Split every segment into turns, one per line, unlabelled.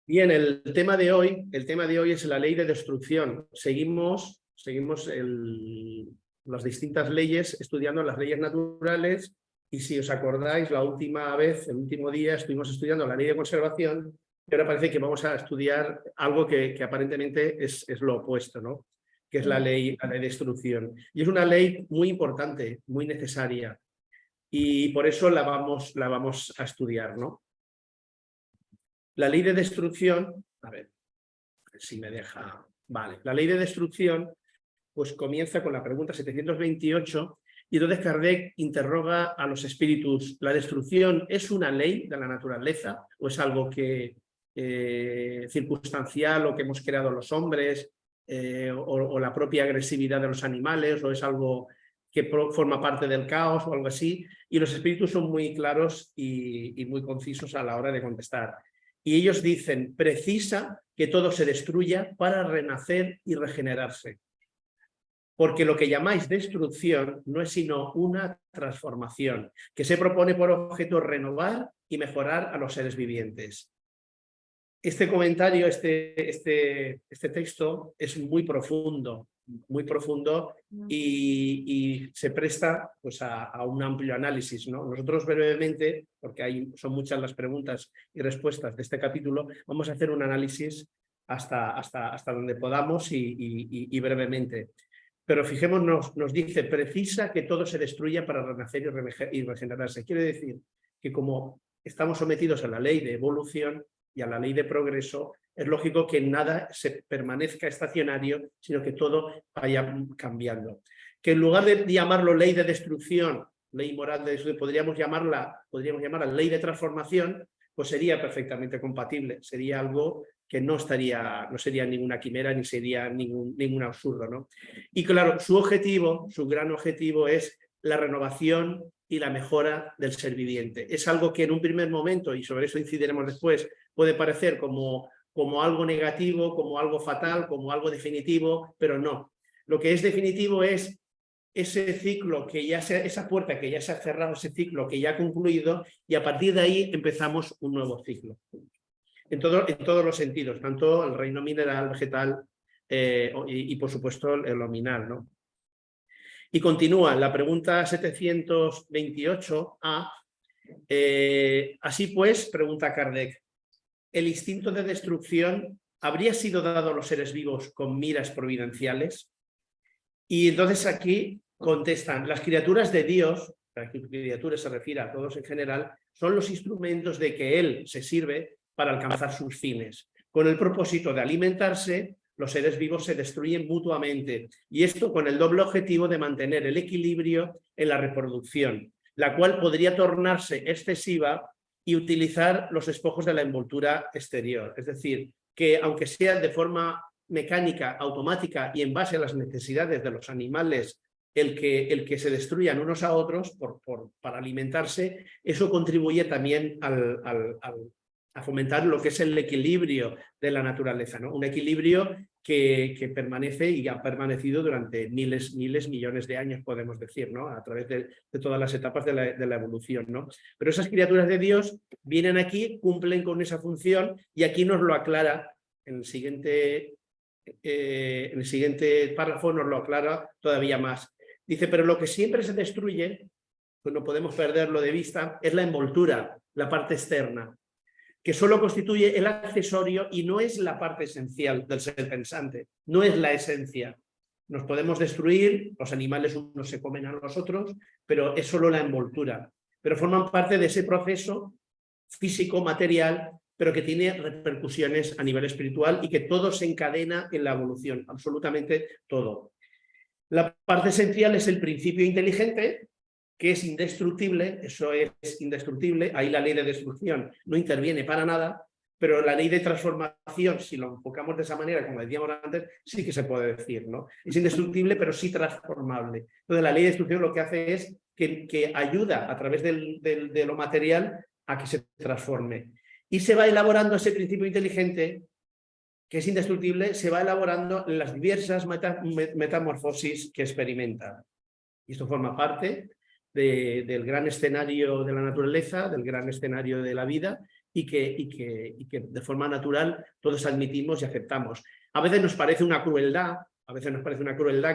Bien, el tema de hoy es la ley de destrucción. Seguimos las distintas leyes, estudiando las leyes naturales, y si os acordáis, la última vez, el último día, estuvimos estudiando la ley de conservación, y ahora parece que vamos a estudiar algo que aparentemente es lo opuesto, ¿no? Que es la ley de destrucción. Y es una ley muy importante, muy necesaria, y por eso la vamos a estudiar, ¿no? La ley de destrucción, a ver si me deja. Vale, la ley de destrucción pues comienza con la pregunta 728 y entonces Kardec interroga a los espíritus: ¿la destrucción es una ley de la naturaleza o es algo que circunstancial o que hemos creado los hombres o la propia agresividad de los animales, o es algo que forma parte del caos o algo así? Y los espíritus son muy claros y muy concisos a la hora de contestar. Y ellos dicen: precisa que todo se destruya para renacer y regenerarse. Porque lo que llamáis destrucción no es sino una transformación que se propone por objeto renovar y mejorar a los seres vivientes. Este comentario, este texto es muy profundo y se presta pues, a un amplio análisis, ¿no? Nosotros brevemente, porque son muchas las preguntas y respuestas de este capítulo, vamos a hacer un análisis hasta donde podamos y brevemente. Pero fijémonos, nos dice: precisa que todo se destruya para renacer y regenerarse. Quiere decir que como estamos sometidos a la ley de evolución y a la ley de progreso, es lógico que nada se permanezca estacionario, sino que todo vaya cambiando. Que en lugar de llamarlo ley de destrucción, ley moral de destrucción, podríamos llamarla ley de transformación, pues sería perfectamente compatible. Sería algo que no sería ninguna quimera ni sería ningún absurdo, ¿no? Y claro, su gran objetivo es la renovación y la mejora del ser viviente. Es algo que en un primer momento, y sobre eso incidiremos después, puede parecer como algo negativo, como algo fatal, como algo definitivo, pero no. Lo que es definitivo es ese ciclo esa puerta que ya se ha cerrado, ese ciclo que ya ha concluido, y a partir de ahí empezamos un nuevo ciclo. En todos los sentidos, tanto el reino mineral, vegetal y por supuesto el nominal, ¿no? Y continúa la pregunta 728A. Así pues, pregunta Kardec, ¿el instinto de destrucción habría sido dado a los seres vivos con miras providenciales? Y entonces aquí contestan: las criaturas de Dios, las criaturas se refiere a todos en general, son los instrumentos de que Él se sirve para alcanzar sus fines. Con el propósito de alimentarse, los seres vivos se destruyen mutuamente, y esto con el doble objetivo de mantener el equilibrio en la reproducción, la cual podría tornarse excesiva y utilizar los despojos de la envoltura exterior. Es decir, que aunque sea de forma mecánica, automática y en base a las necesidades de los animales el que se destruyan unos a otros para alimentarse, eso contribuye también a fomentar lo que es el equilibrio de la naturaleza, ¿no? Un equilibrio que permanece y ha permanecido durante miles, millones de años, podemos decir, ¿no? A través de todas las etapas de la evolución, ¿no? Pero esas criaturas de Dios vienen aquí, cumplen con esa función, y aquí nos lo aclara en el siguiente párrafo, nos lo aclara todavía más. Dice: pero lo que siempre se destruye, pues no podemos perderlo de vista, es la envoltura, la parte externa, que solo constituye el accesorio y no es la parte esencial del ser pensante, no es la esencia. Nos podemos destruir, los animales unos se comen a los otros, pero es solo la envoltura. Pero forman parte de ese proceso físico, material, pero que tiene repercusiones a nivel espiritual y que todo se encadena en la evolución, absolutamente todo. La parte esencial es el principio inteligente, que es indestructible, eso es indestructible, ahí la ley de destrucción no interviene para nada, pero la ley de transformación, si lo enfocamos de esa manera, como decíamos antes, sí que se puede decir, ¿no? Es indestructible, pero sí transformable. Entonces, la ley de destrucción lo que hace es que ayuda a través de lo material a que se transforme. Y se va elaborando ese principio inteligente, que es indestructible, se va elaborando en las diversas metamorfosis que experimenta. Y esto forma parte del gran escenario de la naturaleza, del gran escenario de la vida, y que de forma natural todos admitimos y aceptamos. A veces nos parece una crueldad,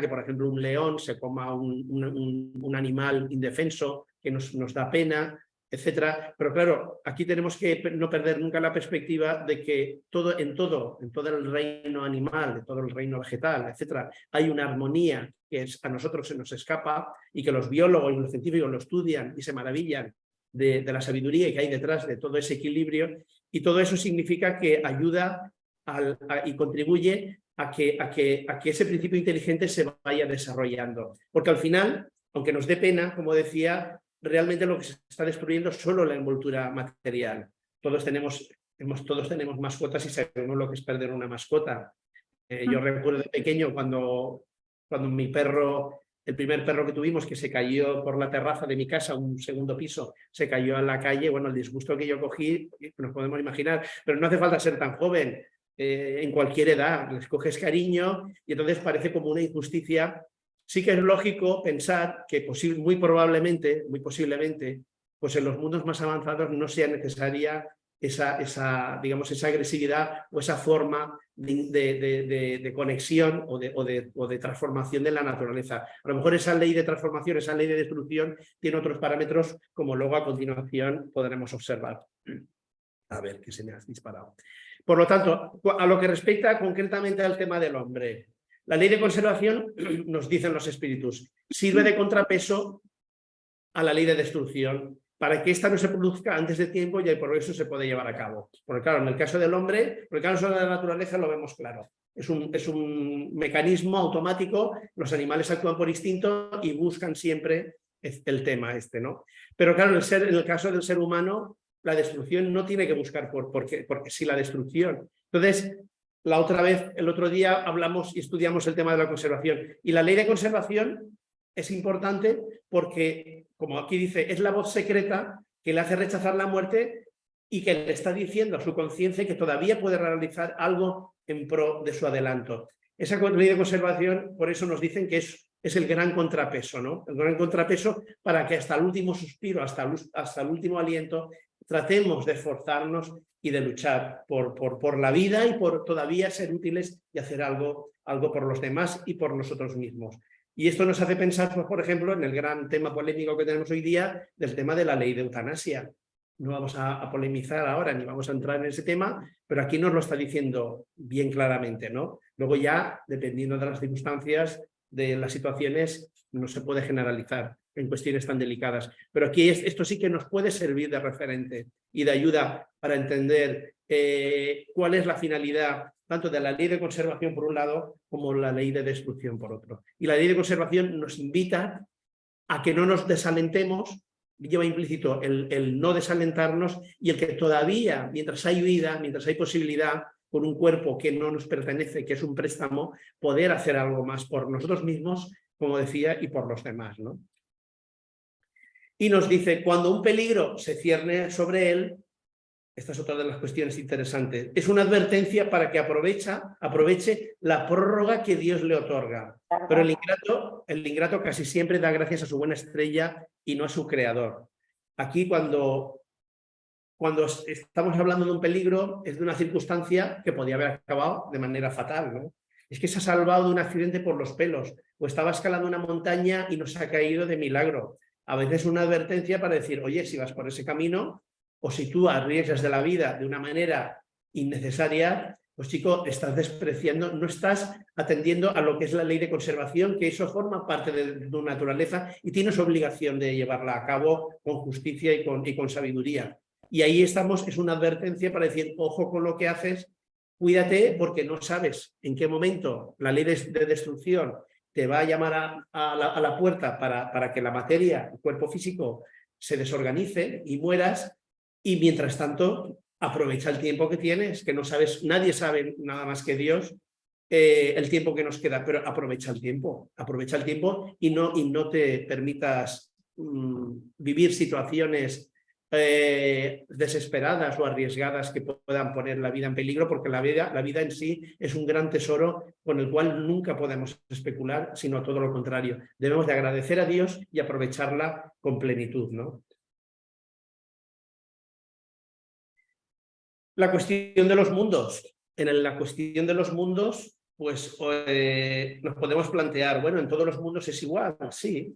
que, por ejemplo, un león se coma un animal indefenso que nos da pena, etcétera. Pero claro, aquí tenemos que no perder nunca la perspectiva de que en todo el reino animal, en todo el reino vegetal, etcétera, hay una armonía que a nosotros se nos escapa y que los biólogos y los científicos lo estudian y se maravillan de la sabiduría que hay detrás de todo ese equilibrio, y todo eso significa que ayuda y contribuye a que ese principio inteligente se vaya desarrollando. Porque al final, aunque nos dé pena, como decía, realmente lo que se está destruyendo es solo la envoltura material. Todos tenemos mascotas y sabemos lo que es perder una mascota. Yo recuerdo de pequeño cuando mi perro, el primer perro que tuvimos, que se cayó por la terraza de mi casa, un segundo piso, se cayó a la calle. Bueno, el disgusto que yo cogí, nos podemos imaginar, pero no hace falta ser tan joven. En cualquier edad les coges cariño y entonces parece como una injusticia. Sí que es lógico pensar que muy posiblemente, pues en los mundos más avanzados no sea necesaria esa agresividad o esa forma de conexión o de transformación de la naturaleza. A lo mejor esa ley de transformación, esa ley de destrucción, tiene otros parámetros, como luego a continuación podremos observar. A ver, que se me ha disparado. Por lo tanto, a lo que respecta concretamente al tema del hombre, la ley de conservación, nos dicen los espíritus, sirve de contrapeso a la ley de destrucción para que ésta no se produzca antes de tiempo y por eso se puede llevar a cabo. Porque claro, en el caso del hombre, en el caso de la naturaleza lo vemos claro. Es un mecanismo automático, los animales actúan por instinto y buscan siempre el tema ¿no? Pero claro, en el caso del ser humano, la destrucción no tiene que buscar porque sí la destrucción. Entonces, el otro día hablamos y estudiamos el tema de la conservación. Y la ley de conservación es importante porque, como aquí dice, es la voz secreta que le hace rechazar la muerte y que le está diciendo a su conciencia que todavía puede realizar algo en pro de su adelanto. Esa ley de conservación, por eso nos dicen que es el gran contrapeso, ¿no? El gran contrapeso para que hasta el último suspiro, hasta el último aliento, tratemos de esforzarnos y de luchar por la vida y por todavía ser útiles y hacer algo por los demás y por nosotros mismos. Y esto nos hace pensar, pues, por ejemplo, en el gran tema polémico que tenemos hoy día del tema de la ley de eutanasia. No vamos a polemizar ahora ni vamos a entrar en ese tema, pero aquí nos lo está diciendo bien claramente, ¿no? Luego ya, dependiendo de las circunstancias, de las situaciones, no se puede generalizar en cuestiones tan delicadas. Pero aquí esto sí que nos puede servir de referente y de ayuda para entender cuál es la finalidad tanto de la ley de conservación por un lado como la ley de destrucción por otro. Y la ley de conservación nos invita a que no nos desalentemos, lleva implícito el no desalentarnos y el que todavía, mientras hay vida, mientras hay posibilidad, con un cuerpo que no nos pertenece, que es un préstamo, poder hacer algo más por nosotros mismos, como decía, y por los demás, ¿no? Y nos dice, cuando un peligro se cierne sobre él, esta es otra de las cuestiones interesantes, es una advertencia para que aproveche la prórroga que Dios le otorga. Pero el ingrato casi siempre da gracias a su buena estrella y no a su creador. Aquí cuando estamos hablando de un peligro, es de una circunstancia que podía haber acabado de manera fatal, ¿no? Es que se ha salvado de un accidente por los pelos, o estaba escalando una montaña y no se ha caído de milagro. A veces una advertencia para decir, oye, si vas por ese camino, o si tú arriesgas de la vida de una manera innecesaria, pues chico, estás despreciando, no estás atendiendo a lo que es la ley de conservación, que eso forma parte de tu naturaleza y tienes obligación de llevarla a cabo con justicia y con sabiduría. Y ahí estamos, es una advertencia para decir, ojo con lo que haces, cuídate porque no sabes en qué momento la ley de destrucción te va a llamar a la puerta para que la materia, el cuerpo físico, se desorganice y mueras. Y mientras tanto, aprovecha el tiempo que tienes, que no sabes, nadie sabe nada más que Dios el tiempo que nos queda, pero aprovecha el tiempo y no te permitas vivir situaciones desesperadas o arriesgadas que puedan poner la vida en peligro, porque la vida en sí es un gran tesoro con el cual nunca podemos especular, sino todo lo contrario. Debemos de agradecer a Dios y aprovecharla con plenitud, ¿no? La cuestión de los mundos. En la cuestión de los mundos, pues nos podemos plantear, bueno, en todos los mundos es igual, sí.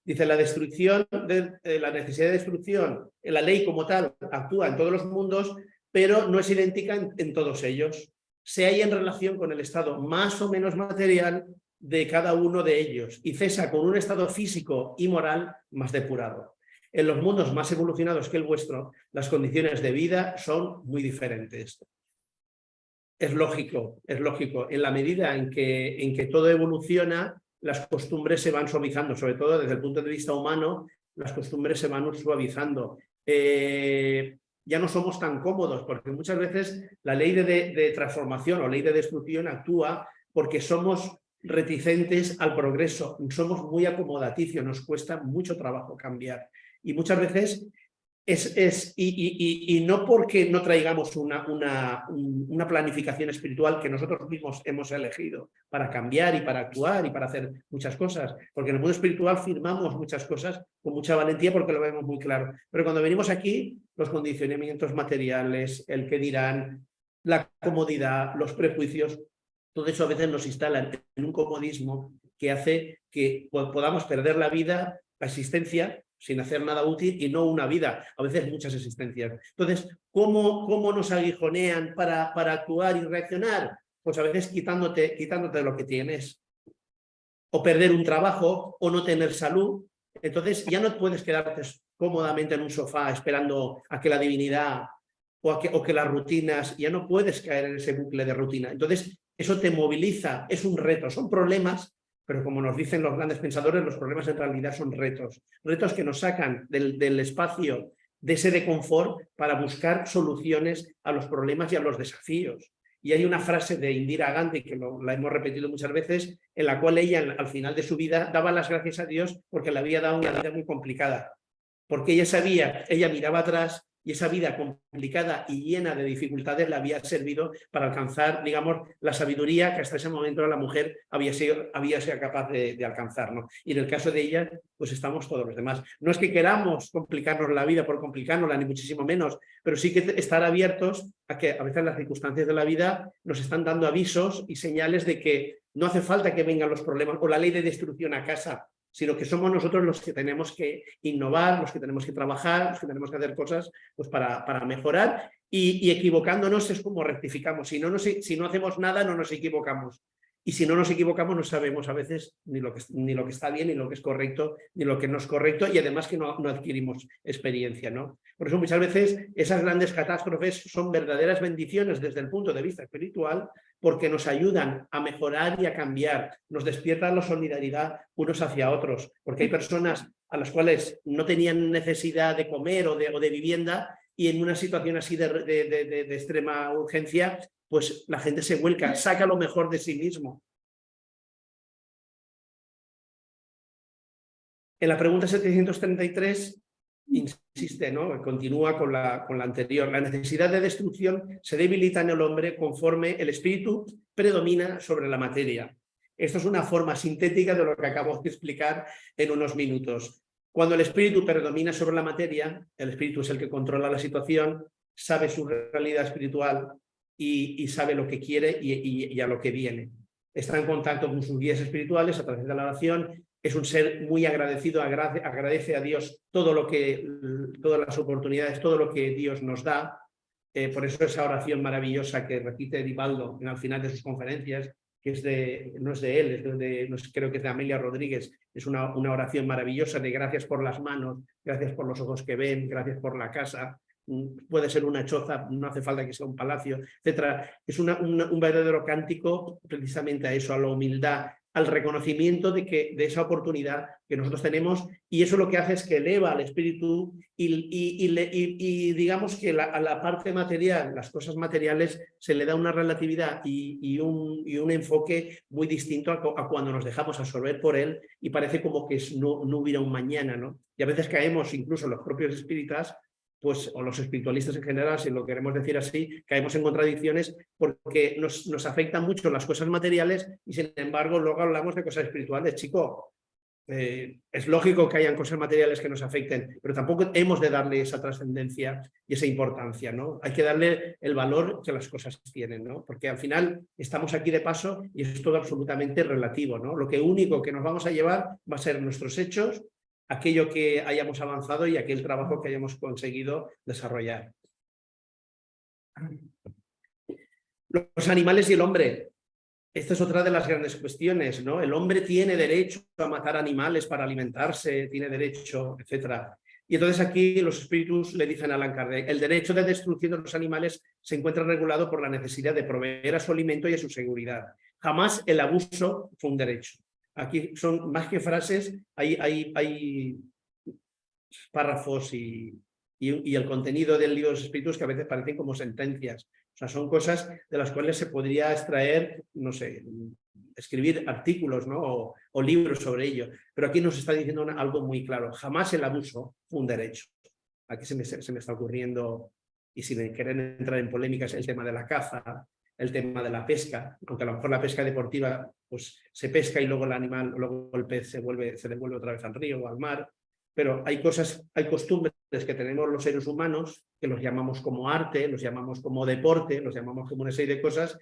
Dice, la destrucción, la necesidad de destrucción, la ley como tal actúa en todos los mundos, pero no es idéntica en todos ellos. Se halla en relación con el estado más o menos material de cada uno de ellos y cesa con un estado físico y moral más depurado. En los mundos más evolucionados que el vuestro, las condiciones de vida son muy diferentes. Es lógico. En la medida en que todo evoluciona, las costumbres se van suavizando, sobre todo desde el punto de vista humano, las costumbres se van suavizando. Ya no somos tan cómodos, porque muchas veces la ley de transformación o ley de destrucción actúa porque somos reticentes al progreso, somos muy acomodaticios, nos cuesta mucho trabajo cambiar. Y muchas veces y no porque no traigamos una planificación espiritual que nosotros mismos hemos elegido para cambiar y para actuar y para hacer muchas cosas, porque en el mundo espiritual firmamos muchas cosas con mucha valentía porque lo vemos muy claro, pero cuando venimos aquí, los condicionamientos materiales, el que dirán, la comodidad, los prejuicios, todo eso a veces nos instala en un comodismo que hace que podamos perder la vida, la existencia, sin hacer nada útil y no una vida, a veces muchas existencias. Entonces, ¿cómo nos aguijonean para actuar y reaccionar? Pues a veces quitándote lo que tienes, o perder un trabajo, o no tener salud. Entonces ya no puedes quedarte cómodamente en un sofá esperando a que la divinidad o que las rutinas, ya no puedes caer en ese bucle de rutina. Entonces eso te moviliza, es un reto, son problemas. Pero como nos dicen los grandes pensadores, los problemas en realidad son retos. Retos que nos sacan del espacio de ese de confort para buscar soluciones a los problemas y a los desafíos. Y hay una frase de Indira Gandhi, que la hemos repetido muchas veces, en la cual ella al final de su vida daba las gracias a Dios porque le había dado una vida muy complicada. Porque ella sabía, ella miraba atrás y esa vida complicada y llena de dificultades le había servido para alcanzar, digamos, la sabiduría que hasta ese momento la mujer había sido capaz de alcanzar, ¿no? Y en el caso de ella, pues estamos todos los demás. No es que queramos complicarnos la vida por complicárnosla, ni muchísimo menos, pero sí que estar abiertos a que a veces las circunstancias de la vida nos están dando avisos y señales de que no hace falta que vengan los problemas o la ley de destrucción a casa, sino que somos nosotros los que tenemos que innovar, los que tenemos que trabajar, los que tenemos que hacer cosas pues para mejorar y equivocándonos es como rectificamos. Si no hacemos nada, no nos equivocamos. Y si no nos equivocamos, no sabemos a veces ni lo que está bien, ni lo que es correcto, ni lo que no es correcto, y además que no adquirimos experiencia, ¿no? Por eso muchas veces esas grandes catástrofes son verdaderas bendiciones desde el punto de vista espiritual, porque nos ayudan a mejorar y a cambiar, nos despiertan la solidaridad unos hacia otros, porque hay personas a las cuales no tenían necesidad de comer o de vivienda, y en una situación así de extrema urgencia, pues la gente se vuelca, saca lo mejor de sí mismo. En la pregunta 733 insiste, ¿no? Continúa con la anterior. La necesidad de destrucción se debilita en el hombre conforme el espíritu predomina sobre la materia. Esto es una forma sintética de lo que acabo de explicar en unos minutos. Cuando el espíritu predomina sobre la materia, el espíritu es el que controla la situación, sabe su realidad espiritual y sabe lo que quiere y a lo que viene. Está en contacto con sus guías espirituales a través de la oración. Es un ser muy agradecido, agradece a Dios todas las oportunidades, todo lo que Dios nos da. Por eso esa oración maravillosa que repite Divaldo al final de sus conferencias, que no es de él, creo que es de Amelia Rodríguez, es una oración maravillosa de gracias por las manos, gracias por los ojos que ven, gracias por la casa, puede ser una choza, no hace falta que sea un palacio, etc. Es un verdadero cántico precisamente a eso, a la humildad, al reconocimiento de esa oportunidad que nosotros tenemos, y eso lo que hace es que eleva al espíritu y digamos que a la parte material, las cosas materiales, se le da una relatividad y un enfoque muy distinto a cuando nos dejamos absorber por él y parece como que no hubiera un mañana, ¿no? Y a veces caemos, incluso los propios espíritas, pues, o los espiritualistas en general, si lo queremos decir así, caemos en contradicciones porque nos afectan mucho las cosas materiales y sin embargo luego hablamos de cosas espirituales. Chico, es lógico que hayan cosas materiales que nos afecten, pero tampoco hemos de darle esa trascendencia y esa importancia, ¿no? Hay que darle el valor que las cosas tienen, ¿no? Porque al final estamos aquí de paso y es todo absolutamente relativo, ¿no? Lo único que nos vamos a llevar va a ser nuestros hechos, aquello que hayamos avanzado y aquel trabajo que hayamos conseguido desarrollar. Los animales y el hombre. Esta es otra de las grandes cuestiones, ¿no? El hombre tiene derecho a matar animales para alimentarse, tiene derecho, etc. Y entonces aquí los espíritus le dicen a Allan Kardec, el derecho de destrucción de los animales se encuentra regulado por la necesidad de proveer a su alimento y a su seguridad. Jamás el abuso fue un derecho. Aquí son más que frases, hay párrafos y el contenido del libro de los espíritus que a veces parecen como sentencias. O sea, son cosas de las cuales se podría extraer, no sé, escribir artículos, ¿no? o libros sobre ello. Pero aquí nos está diciendo algo muy claro. Jamás el abuso fue un derecho. Aquí se me está ocurriendo, y sin querer entrar en polémicas, el tema de la caza, el tema de la pesca, aunque a lo mejor la pesca deportiva pues, se pesca y luego el animal, luego el pez se devuelve otra vez al río o al mar. Pero hay costumbres que tenemos los seres humanos, que los llamamos como arte, los llamamos como deporte, los llamamos como una serie de cosas,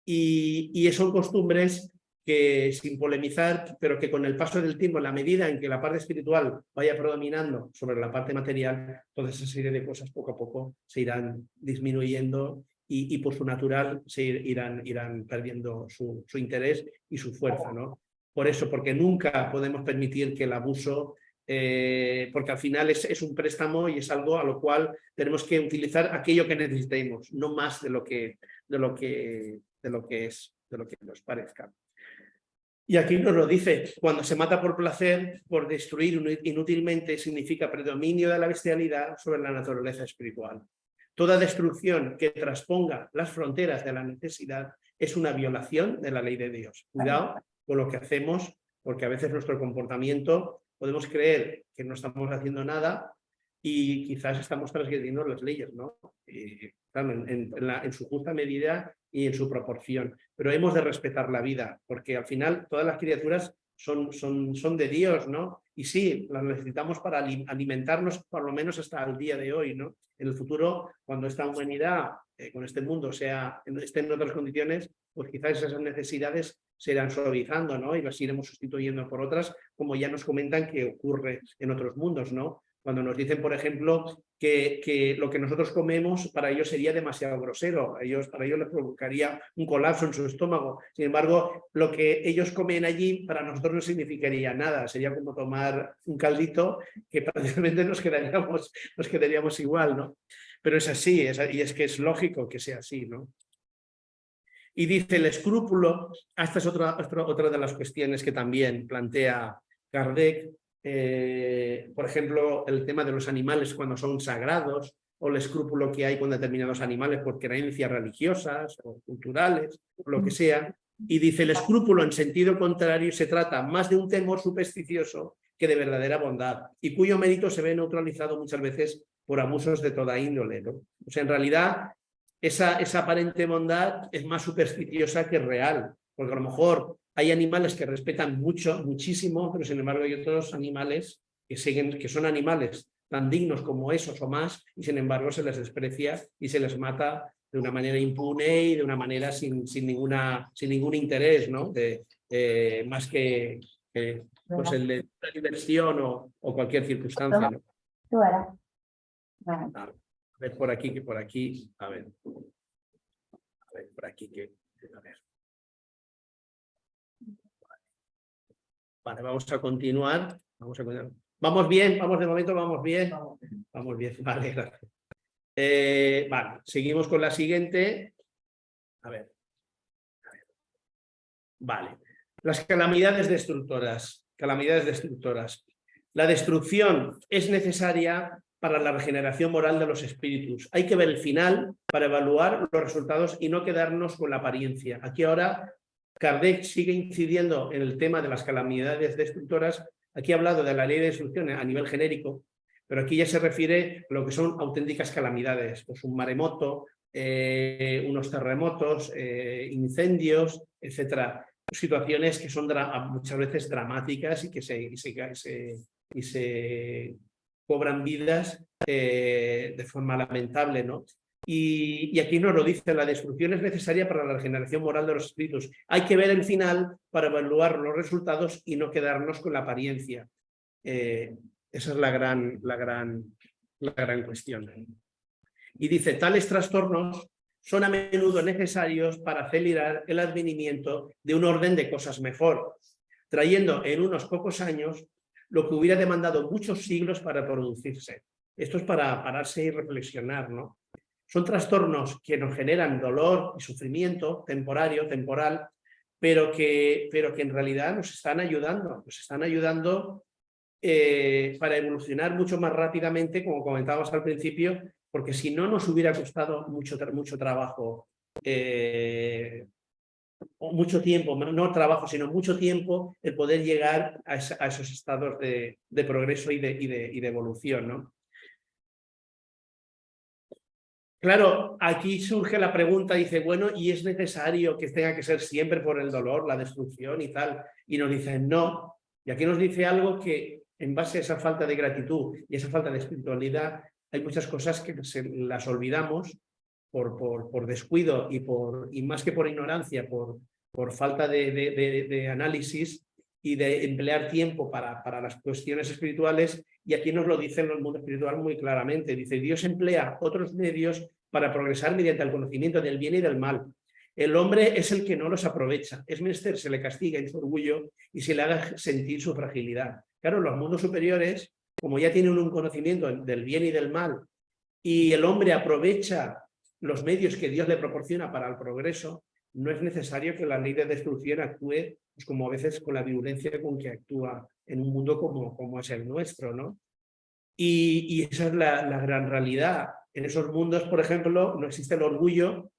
y son costumbres que, sin polemizar, pero que con el paso del tiempo, en la medida en que la parte espiritual vaya predominando sobre la parte material, toda esa serie de cosas poco a poco se irán disminuyendo y por su natural se irán perdiendo su interés y su fuerza, ¿no? Por eso, porque nunca podemos permitir que el abuso... porque al final es un préstamo y es algo a lo cual tenemos que utilizar aquello que necesitemos, no más de lo que nos parezca. Y aquí nos lo dice, cuando se mata por placer, por destruir inútilmente, significa predominio de la bestialidad sobre la naturaleza espiritual. Toda destrucción que trasponga las fronteras de la necesidad es una violación de la ley de Dios. Cuidado con lo que hacemos, porque a veces nuestro comportamiento podemos creer que no estamos haciendo nada y quizás estamos transgrediendo las leyes, ¿no? Claro, en su justa medida y en su proporción. Pero hemos de respetar la vida, porque al final todas las criaturas son de Dios, ¿no? Y sí, las necesitamos para alimentarnos por lo menos hasta el día de hoy, ¿no? En el futuro, cuando esta humanidad, con este mundo, esté en otras condiciones, pues quizás esas necesidades se irán suavizando, ¿no? Y las iremos sustituyendo por otras, como ya nos comentan que ocurre en otros mundos, ¿no? Cuando nos dicen, por ejemplo, que lo que nosotros comemos para ellos sería demasiado grosero, para ellos les provocaría un colapso en su estómago. Sin embargo, lo que ellos comen allí para nosotros no significaría nada, sería como tomar un caldito que prácticamente nos quedaríamos igual, ¿no? Pero es así, y es que es lógico que sea así, ¿no? Y dice el escrúpulo, esta es otra de las cuestiones que también plantea Kardec, por ejemplo, el tema de los animales cuando son sagrados, o el escrúpulo que hay con determinados animales por creencias religiosas o culturales, o lo que sea. Y dice el escrúpulo en sentido contrario se trata más de un temor supersticioso que de verdadera bondad, y cuyo mérito se ve neutralizado muchas veces por abusos de toda índole, ¿no? O sea, en realidad, esa aparente bondad es más supersticiosa que real, porque a lo mejor hay animales que respetan muchísimo, pero sin embargo hay otros animales que son animales tan dignos como esos o más, y sin embargo se les desprecia y se les mata de una manera impune y de una manera sin ningún interés, ¿no? Más que pues el de la diversión o cualquier circunstancia, ¿no? A ver por aquí, a ver por aquí a ver. Vale, vamos a continuar. Vamos bien, de momento vamos bien. Vamos bien, vale, gracias. Vale, seguimos con la siguiente. A ver. Vale. Las calamidades destructoras. La destrucción es necesaria para la regeneración moral de los espíritus. Hay que ver el final para evaluar los resultados y no quedarnos con la apariencia. Aquí ahora Kardec sigue incidiendo en el tema de las calamidades destructoras. Aquí ha hablado de la ley de destrucción a nivel genérico, pero aquí ya se refiere a lo que son auténticas calamidades, pues un maremoto, unos terremotos, incendios, etcétera. situaciones que son muchas veces dramáticas y que se cobran vidas de forma lamentable, ¿no? Y aquí nos lo dice, la destrucción es necesaria para la regeneración moral de los espíritus. Hay que ver el final para evaluar los resultados y no quedarnos con la apariencia. Esa es la gran cuestión. Y dice, tales trastornos son a menudo necesarios para acelerar el advenimiento de un orden de cosas mejor, trayendo en unos pocos años lo que hubiera demandado muchos siglos para producirse. Esto es para pararse y reflexionar, ¿no? Son trastornos que nos generan dolor y sufrimiento temporal, pero que en realidad nos están ayudando para evolucionar mucho más rápidamente, como comentábamos al principio, porque si no nos hubiera costado mucho trabajo, mucho tiempo, no trabajo, sino mucho tiempo, el poder llegar a esos estados de progreso y de evolución, ¿no? Claro, aquí surge la pregunta, dice, bueno, ¿y es necesario que tenga que ser siempre por el dolor, la destrucción y tal? Y nos dicen, no. Y aquí nos dice algo que, en base a esa falta de gratitud y esa falta de espiritualidad, hay muchas cosas que las olvidamos por descuido y más que por ignorancia, por falta de análisis y de emplear tiempo para las cuestiones espirituales. Y aquí nos lo dice en el mundo espiritual muy claramente. Dice, Dios emplea otros medios para progresar mediante el conocimiento del bien y del mal. El hombre es el que no los aprovecha. Es menester se le castiga en su orgullo y se le haga sentir su fragilidad. Claro, los mundos superiores, como ya tienen un conocimiento del bien y del mal, y el hombre aprovecha los medios que Dios le proporciona para el progreso, no es necesario que la ley de destrucción actúe pues, como a veces con la violencia con que actúa en un mundo como es el nuestro, ¿no? Y esa es la gran realidad. En esos mundos, por ejemplo, no existe el orgullo,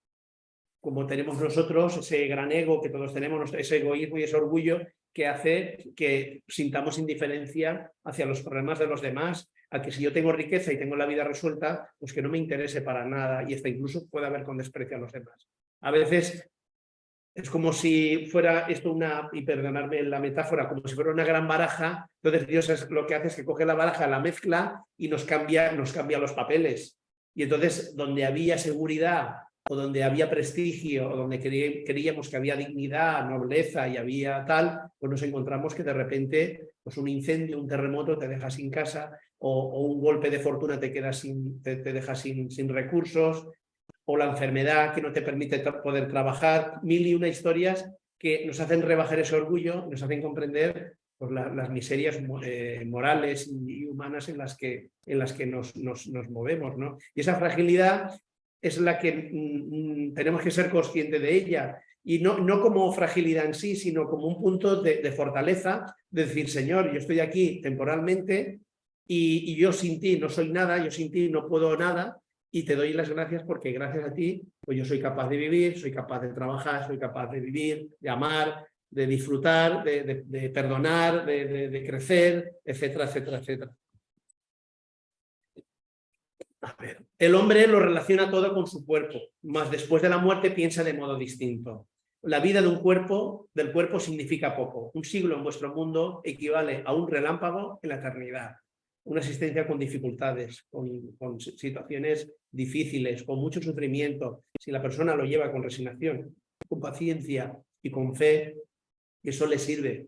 como tenemos nosotros, ese gran ego que todos tenemos, ese egoísmo y ese orgullo que hace que sintamos indiferencia hacia los problemas de los demás, a que si yo tengo riqueza y tengo la vida resuelta, pues que no me interese para nada y hasta incluso pueda haber con desprecio a los demás. A veces es como si fuera esto y perdonadme la metáfora, como si fuera una gran baraja, entonces Dios lo que hace es que coge la baraja, la mezcla y nos cambia los papeles. Y entonces donde había seguridad o donde había prestigio o donde creíamos que había dignidad, nobleza y había tal, pues nos encontramos que de repente pues un incendio, un terremoto te deja sin casa o un golpe de fortuna te deja sin recursos, o la enfermedad que no te permite poder trabajar, mil y una historias que nos hacen rebajar ese orgullo, nos hacen comprender pues, las miserias morales y humanas en las que nos movemos, ¿no? Y esa fragilidad es la que tenemos que ser conscientes de ella, y no como fragilidad en sí, sino como un punto de fortaleza, de decir, Señor, yo estoy aquí temporalmente y yo sin ti no soy nada, yo sin ti no puedo nada, y te doy las gracias porque gracias a ti pues yo soy capaz de vivir, soy capaz de trabajar, soy capaz de vivir, de amar, de disfrutar, de perdonar, de crecer, etcétera, etcétera, etcétera. A ver, el hombre lo relaciona todo con su cuerpo, mas después de la muerte piensa de modo distinto. La vida del cuerpo significa poco. Un siglo en vuestro mundo equivale a un relámpago en la eternidad. Una existencia con dificultades, con situaciones difíciles, con mucho sufrimiento. Si la persona lo lleva con resignación, con paciencia y con fe, eso le sirve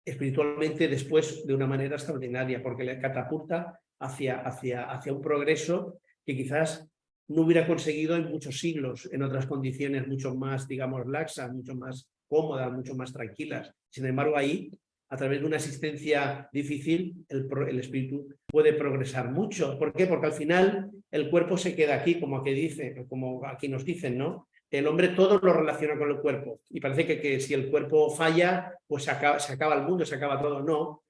espiritualmente después de una manera extraordinaria, porque le catapulta hacia un progreso que quizás no hubiera conseguido en muchos siglos, en otras condiciones mucho más, digamos, laxas, mucho más cómodas, mucho más tranquilas. Sin embargo, ahí, a través de una existencia difícil, el espíritu puede progresar mucho. ¿Por qué? Porque al final el cuerpo se queda aquí, como aquí nos dicen, ¿no? El hombre todo lo relaciona con el cuerpo y parece que si el cuerpo falla, pues se acaba el mundo, se acaba todo. No,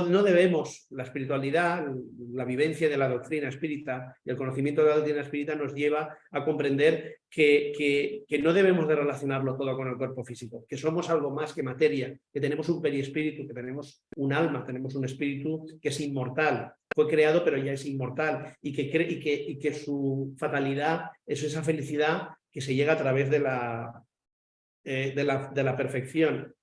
no debemos, la espiritualidad, la vivencia de la doctrina espírita y el conocimiento de la doctrina espírita nos lleva a comprender que no debemos de relacionarlo todo con el cuerpo físico, que somos algo más que materia, que tenemos un perispíritu, que tenemos un alma, tenemos un espíritu que es inmortal. Fue creado pero ya es inmortal y que su fatalidad es esa felicidad que se llega a través de la de la perfección.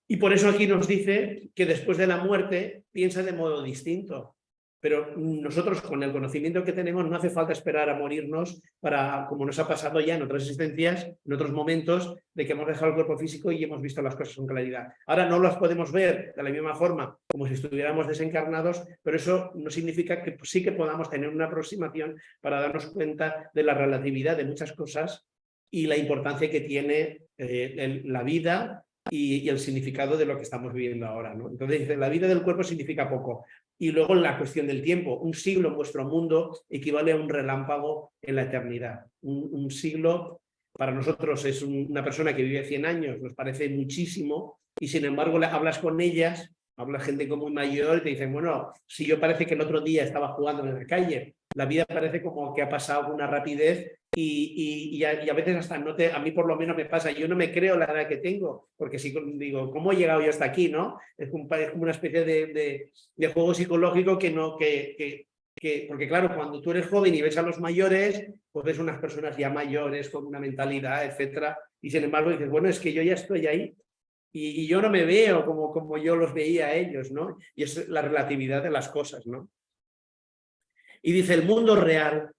Y por eso aquí nos dice que después de la muerte piensa de modo distinto. Pero nosotros, con el conocimiento que tenemos, no hace falta esperar a morirnos para, como nos ha pasado ya en otras existencias, en otros momentos, de que hemos dejado el cuerpo físico y hemos visto las cosas con claridad. Ahora no las podemos ver de la misma forma como si estuviéramos desencarnados, pero eso no significa que sí que podamos tener una aproximación para darnos cuenta de la relatividad de muchas cosas y la importancia que tiene la vida y el significado de lo que estamos viviendo ahora, ¿no? Entonces dice, la vida del cuerpo significa poco. Y luego la cuestión del tiempo. Un siglo en vuestro mundo equivale a un relámpago en la eternidad. Un siglo para nosotros es una persona que vive 100 años, nos parece muchísimo, y sin embargo hablas con ellas, habla gente como muy mayor y te dicen, bueno, si yo parece que el otro día estaba jugando en la calle, la vida parece como que ha pasado con una rapidez y a veces hasta a mí por lo menos me pasa, yo no me creo la edad que tengo, porque si digo, ¿cómo he llegado yo hasta aquí? ¿No? Es como una especie de juego psicológico porque claro, cuando tú eres joven y ves a los mayores, pues ves unas personas ya mayores con una mentalidad, etcétera, y sin embargo dices, bueno, es que yo ya estoy ahí y yo no me veo como yo los veía a ellos, ¿no? Y es la relatividad de las cosas, ¿no? Y dice, el mundo real,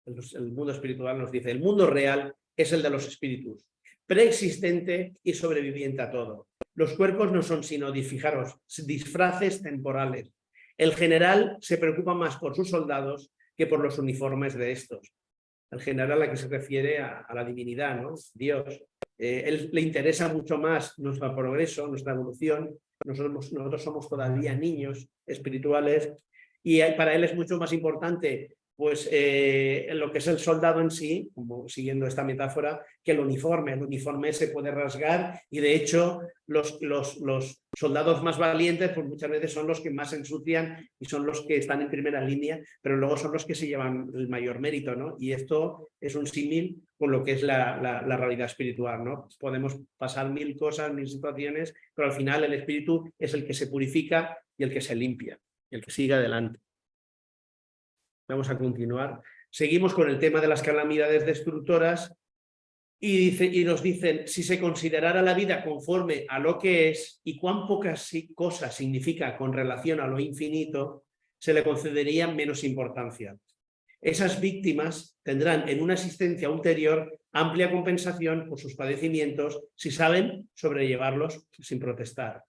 el mundo espiritual nos dice, el mundo real es el de los espíritus, preexistente y sobreviviente a todo. Los cuerpos no son sino, fijaros, disfraces temporales. El general se preocupa más por sus soldados que por los uniformes de estos. El general a que se refiere a la divinidad, ¿no? Dios. Él le interesa mucho más nuestro progreso, nuestra evolución. Nosotros somos todavía niños espirituales y para él es mucho más importante pues lo que es el soldado en sí, como siguiendo esta metáfora, que el uniforme. El uniforme se puede rasgar y de hecho los soldados más valientes pues muchas veces son los que más se ensucian y son los que están en primera línea, pero luego son los que se llevan el mayor mérito, ¿no? Y esto es un símil con lo que es la realidad espiritual, ¿no? Podemos pasar mil cosas, mil situaciones, pero al final el espíritu es el que se purifica y el que se limpia, y el que sigue adelante. Vamos a continuar. Seguimos con el tema de las calamidades destructoras y nos dicen, si se considerara la vida conforme a lo que es y cuán pocas cosas significa con relación a lo infinito, se le concedería menos importancia. Esas víctimas tendrán en una existencia ulterior amplia compensación por sus padecimientos si saben sobrellevarlos sin protestar.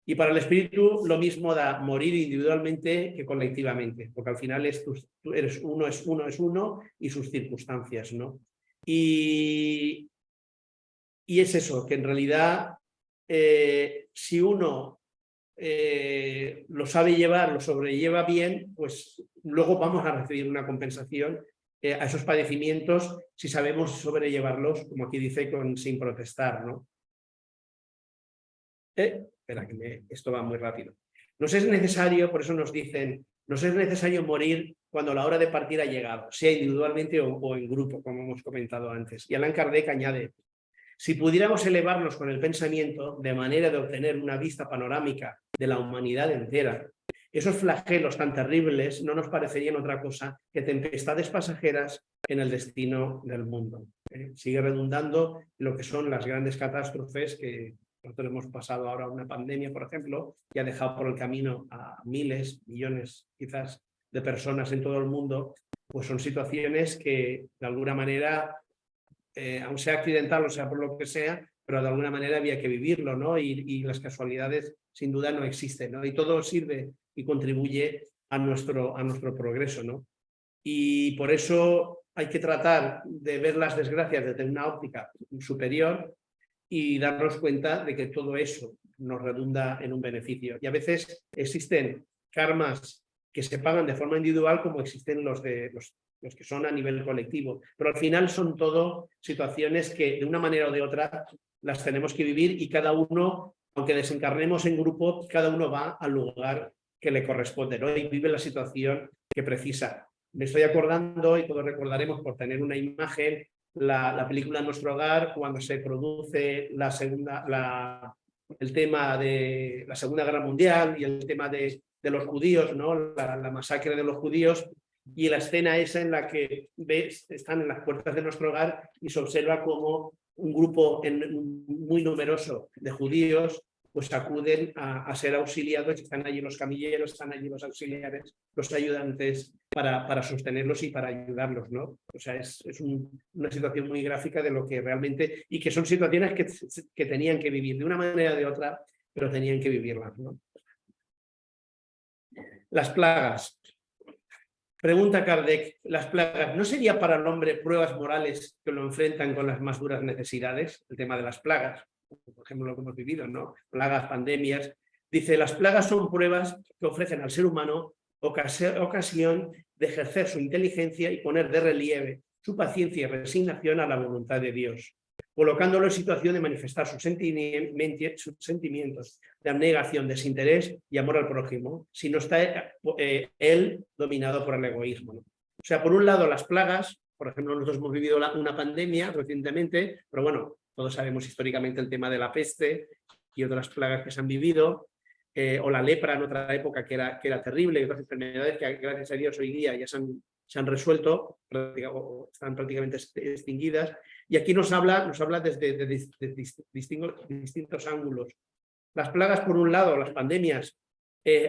Y para el espíritu lo mismo da morir individualmente que colectivamente, porque al final tú eres uno y sus circunstancias, ¿no? Y es eso, que en realidad si uno lo sabe llevar, lo sobrelleva bien, pues luego vamos a recibir una compensación a esos padecimientos si sabemos sobrellevarlos, como aquí dice, sin protestar, ¿no? Espera, esto va muy rápido. Nos es necesario, por eso nos dicen, nos es necesario morir cuando la hora de partir ha llegado, sea individualmente o en grupo, como hemos comentado antes. Y Allan Kardec añade, si pudiéramos elevarnos con el pensamiento de manera de obtener una vista panorámica de la humanidad entera, esos flagelos tan terribles no nos parecerían otra cosa que tempestades pasajeras en el destino del mundo. Sigue redundando lo que son las grandes catástrofes que nosotros hemos pasado ahora una pandemia, por ejemplo, que ha dejado por el camino a miles, millones quizás de personas en todo el mundo, pues son situaciones que de alguna manera, aun sea accidental o sea por lo que sea, pero de alguna manera había que vivirlo, ¿no? Y las casualidades sin duda no existen, ¿no? Y todo sirve y contribuye a nuestro progreso, ¿no? Y por eso hay que tratar de ver las desgracias desde una óptica superior y darnos cuenta de que todo eso nos redunda en un beneficio. Y a veces existen karmas que se pagan de forma individual como existen los que son a nivel colectivo. Pero al final son todo situaciones que de una manera o de otra las tenemos que vivir y cada uno, aunque desencarnemos en grupo, cada uno va al lugar que le corresponde, ¿no? Y vive la situación que precisa. Me estoy acordando, y todos recordaremos por tener una imagen, la película Nuestro Hogar, cuando se produce el tema de la Segunda Guerra Mundial y el tema de los judíos, ¿no? La masacre de los judíos, y la escena esa en la que están en las puertas de Nuestro Hogar y se observa cómo un grupo muy numeroso de judíos pues acuden a ser auxiliados, están allí los camilleros, están allí los auxiliares, los ayudantes para sostenerlos y para ayudarlos, ¿no? O sea, es una situación muy gráfica de lo que realmente, y que son situaciones que tenían que vivir de una manera o de otra, pero tenían que vivirlas, ¿no? Las plagas. Pregunta Kardec, ¿las plagas no sería para el hombre pruebas morales que lo enfrentan con las más duras necesidades? El tema de las plagas, por ejemplo, lo que hemos vivido, ¿no? Plagas, pandemias. Dice, las plagas son pruebas que ofrecen al ser humano ocasión de ejercer su inteligencia y poner de relieve su paciencia y resignación a la voluntad de Dios, colocándolo en situación de manifestar sus sentimientos de abnegación, desinterés y amor al prójimo, si no está él dominado por el egoísmo, ¿no? O sea, por un lado, las plagas, por ejemplo, nosotros hemos vivido una pandemia recientemente, pero bueno, todos sabemos históricamente el tema de la peste y otras plagas que se han vivido, o la lepra en otra época que era terrible, y otras enfermedades que gracias a Dios hoy día ya se han resuelto, o están prácticamente extinguidas. Y aquí nos habla desde distintos ángulos. Las plagas, por un lado, las pandemias,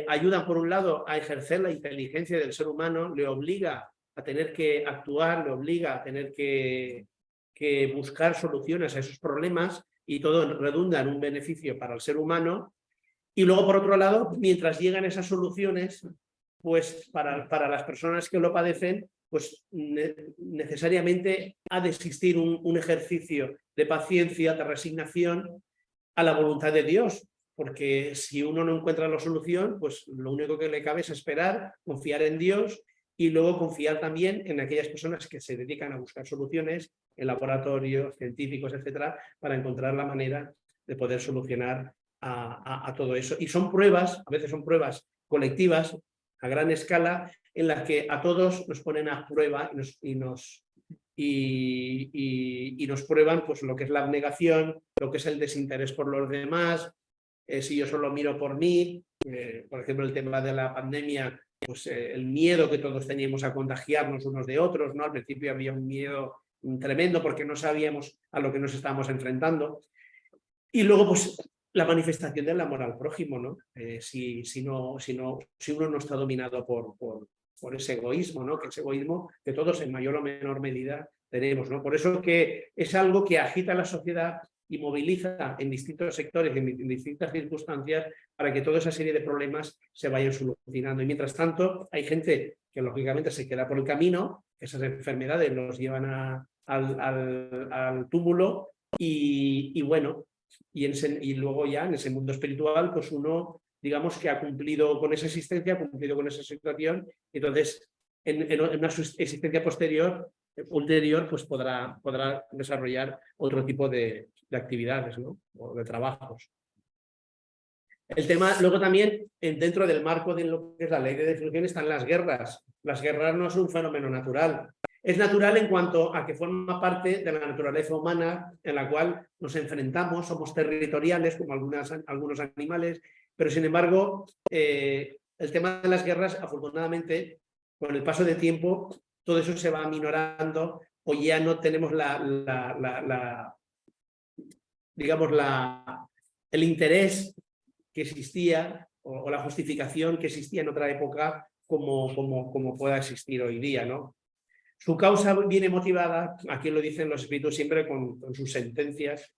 ayudan, por un lado, a ejercer la inteligencia del ser humano, le obliga a tener que actuar, le obliga a tener que buscar soluciones a esos problemas, y todo redunda en un beneficio para el ser humano. Y luego, por otro lado, mientras llegan esas soluciones, pues para las personas que lo padecen, pues necesariamente ha de existir un ejercicio de paciencia, de resignación a la voluntad de Dios, porque si uno no encuentra la solución, pues lo único que le cabe es esperar, confiar en Dios y luego confiar también en aquellas personas que se dedican a buscar soluciones en laboratorios, científicos, etcétera, para encontrar la manera de poder solucionar a todo eso. Y son pruebas, a veces son pruebas colectivas, a gran escala, en las que a todos nos ponen a prueba y nos prueban pues lo que es la abnegación, lo que es el desinterés por los demás, si yo solo miro por mí, por ejemplo, el tema de la pandemia, pues el miedo que todos teníamos a contagiarnos unos de otros, ¿no? Al principio había un miedo tremendo porque no sabíamos a lo que nos estábamos enfrentando. Y luego, pues, la manifestación del amor al prójimo, ¿no? Si uno no está dominado por ese egoísmo, ¿no? Que ese egoísmo que todos en mayor o menor medida tenemos, ¿no? Por eso que es algo que agita a la sociedad y moviliza en distintos sectores, en distintas circunstancias, para que toda esa serie de problemas se vayan solucionando. Y mientras tanto, hay gente que lógicamente se queda por el camino, esas enfermedades los llevan al túmulo y bueno, y luego ya en ese mundo espiritual, pues uno, digamos que ha cumplido con esa existencia, ha cumplido con esa situación, y entonces en una existencia ulterior, pues podrá desarrollar otro tipo de actividades, ¿no? O de trabajos. El tema, luego también, dentro del marco de lo que es la ley de destrucción, están las guerras. Las guerras no son un fenómeno natural. Es natural en cuanto a que forma parte de la naturaleza humana en la cual nos enfrentamos, somos territoriales como algunos animales, pero sin embargo, el tema de las guerras, afortunadamente, con el paso del tiempo, todo eso se va aminorando, o ya no tenemos digamos, el interés que existía o la justificación que existía en otra época como pueda existir hoy día, ¿no? Su causa viene motivada, aquí lo dicen los espíritus siempre con sus sentencias,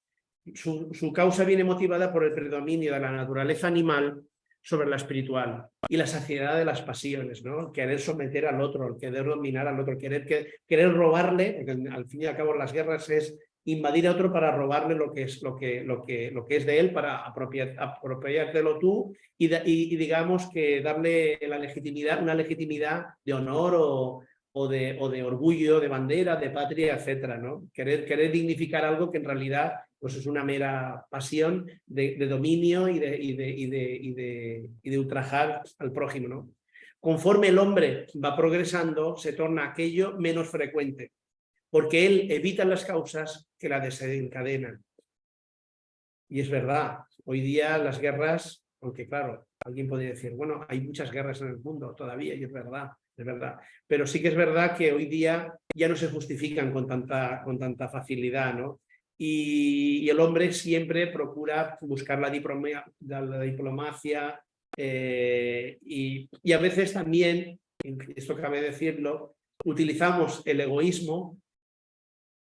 su causa viene motivada por el predominio de la naturaleza animal sobre la espiritual y la saciedad de las pasiones, ¿no? Querer someter al otro, querer dominar al otro, querer robarle, porque al fin y al cabo las guerras es invadir a otro para robarle lo que es de él, para apropiártelo tú y digamos que darle una legitimidad de honor o de orgullo, de bandera, de patria, etcétera, ¿no? Querer dignificar algo que en realidad pues es una mera pasión de dominio y de ultrajar al prójimo, ¿no? Conforme el hombre va progresando, se torna aquello menos frecuente, porque él evita las causas que la desencadenan. Y es verdad, hoy día las guerras, aunque claro, alguien podría decir, bueno, hay muchas guerras en el mundo todavía, y es verdad, pero sí que es verdad que hoy día ya no se justifican con tanta facilidad, ¿no? y el hombre siempre procura buscar la diplomacia y a veces también, esto cabe decirlo, utilizamos el egoísmo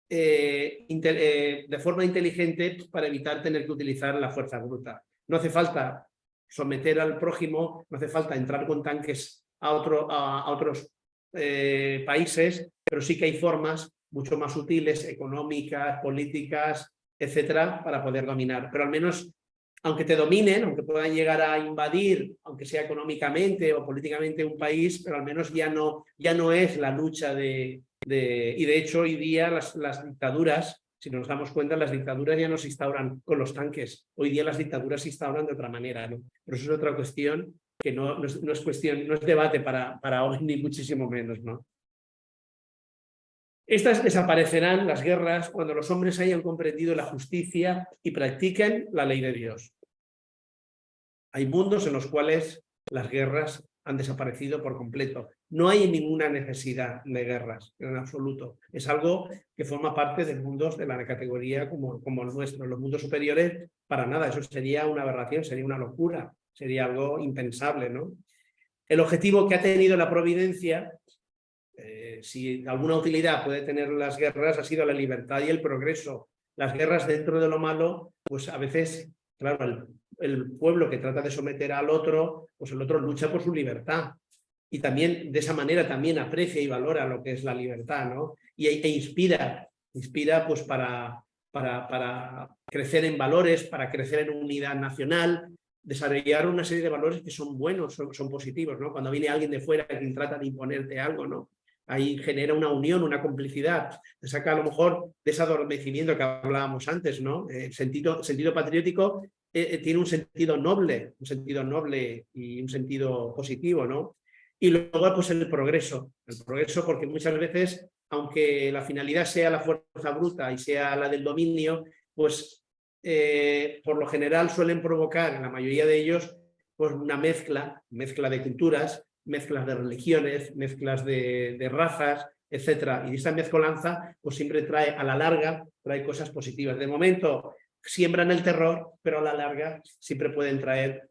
de forma inteligente para evitar tener que utilizar la fuerza bruta. No hace falta someter al prójimo, no hace falta entrar con tanques a otros países, pero sí que hay formas mucho más útiles, económicas, políticas, etcétera, para poder dominar. Pero al menos, aunque te dominen, aunque puedan llegar a invadir, aunque sea económicamente o políticamente un país, pero al menos ya no es la lucha y de hecho hoy día las dictaduras, si nos damos cuenta, las dictaduras ya no se instauran con los tanques. Hoy día las dictaduras se instauran de otra manera, ¿no? Pero eso es otra cuestión que no es cuestión, no es debate para hoy, ni muchísimo menos, ¿no? Estas desaparecerán, las guerras, cuando los hombres hayan comprendido la justicia y practiquen la ley de Dios. Hay mundos en los cuales las guerras han desaparecido por completo. No hay ninguna necesidad de guerras, en absoluto. Es algo que forma parte de mundos de la categoría como el nuestro. Los mundos superiores, para nada. Eso sería una aberración, sería una locura, sería algo impensable, ¿no? El objetivo que ha tenido la providencia, si alguna utilidad puede tener las guerras, ha sido la libertad y el progreso. Las guerras dentro de lo malo, pues a veces, claro, el pueblo que trata de someter al otro, pues el otro lucha por su libertad. Y también, de esa manera, también aprecia y valora lo que es la libertad, ¿no? E inspira pues para crecer en valores, para crecer en unidad nacional, desarrollar una serie de valores que son buenos, son positivos, ¿no? Cuando viene alguien de fuera quien trata de imponerte algo, ¿no? Ahí genera una unión, una complicidad, te saca a lo mejor de ese adormecimiento que hablábamos antes, ¿no? El sentido patriótico tiene un sentido noble y un sentido positivo, ¿no? Y luego, pues el progreso porque muchas veces, aunque la finalidad sea la fuerza bruta y sea la del dominio, pues por lo general suelen provocar, en la mayoría de ellos, pues una mezcla de culturas, mezclas de religiones, mezclas de razas, etcétera. Y esta mezcolanza pues siempre trae, a la larga, trae cosas positivas. De momento siembran el terror, pero a la larga siempre pueden traer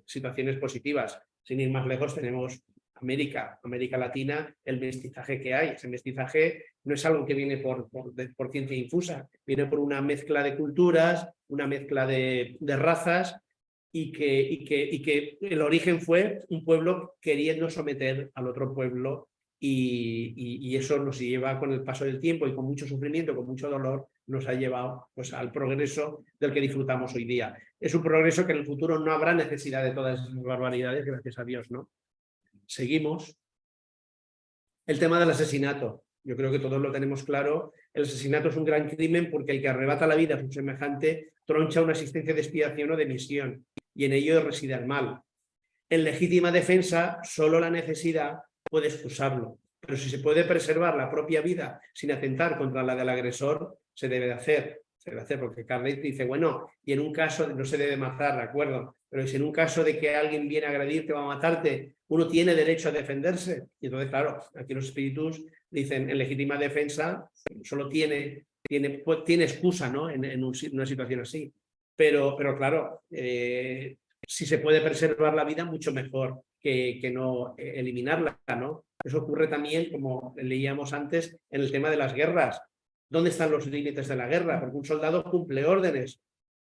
situaciones positivas. Sin ir más lejos, tenemos América Latina, el mestizaje que hay. Ese mestizaje no es algo que viene por ciencia infusa, viene por una mezcla de culturas, una mezcla de razas, y que el origen fue un pueblo queriendo someter al otro pueblo y eso nos lleva con el paso del tiempo y con mucho sufrimiento, con mucho dolor, nos ha llevado pues, al progreso del que disfrutamos hoy día. Es un progreso que en el futuro no habrá necesidad de todas esas barbaridades, gracias a Dios, ¿no? Seguimos. El tema del asesinato. Yo creo que todos lo tenemos claro. El asesinato es un gran crimen porque el que arrebata la vida a su semejante troncha una existencia de expiación o de misión, y en ello reside el mal. En legítima defensa, solo la necesidad puede excusarlo, pero si se puede preservar la propia vida sin atentar contra la del agresor, se debe de hacer. Se debe hacer porque Carlet dice, bueno, y en un caso no se debe matar, de acuerdo, pero si en un caso de que alguien viene a agredirte o a matarte, uno tiene derecho a defenderse. Y entonces, claro, aquí los espíritus dicen, en legítima defensa solo tiene excusa, ¿no? en una situación así. Pero claro, si se puede preservar la vida, mucho mejor que no eliminarla, ¿no? Eso ocurre también, como leíamos antes, en el tema de las guerras. ¿Dónde están los límites de la guerra? Porque un soldado cumple órdenes,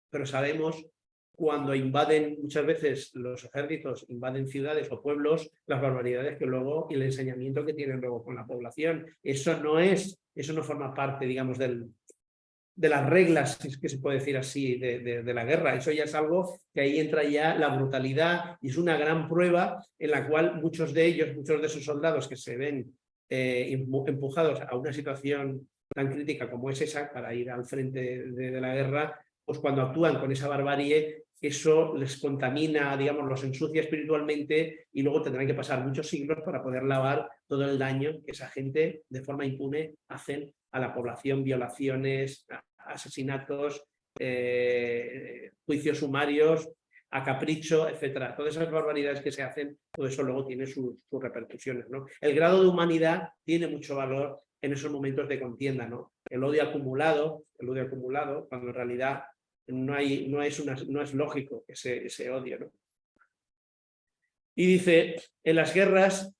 pero sabemos cuando invaden, muchas veces los ejércitos invaden ciudades o pueblos, las barbaridades que luego y el ensañamiento que tienen luego con la población. Eso no forma parte, digamos, de las reglas, si es que se puede decir así, de la guerra. Eso ya es algo que ahí entra ya la brutalidad y es una gran prueba en la cual muchos de esos soldados que se ven empujados a una situación tan crítica como es esa para ir al frente de la guerra, pues cuando actúan con esa barbarie, eso les contamina, digamos, los ensucia espiritualmente y luego tendrán que pasar muchos siglos para poder lavar todo el daño que esa gente de forma impune hacen a la población, violaciones, asesinatos, juicios sumarios, a capricho, etcétera. Todas esas barbaridades que se hacen, todo eso luego tiene sus repercusiones, ¿no? El grado de humanidad tiene mucho valor en esos momentos de contienda, ¿no? el odio acumulado, cuando en realidad no es lógico ese odio, ¿no? Y dice, en las guerras,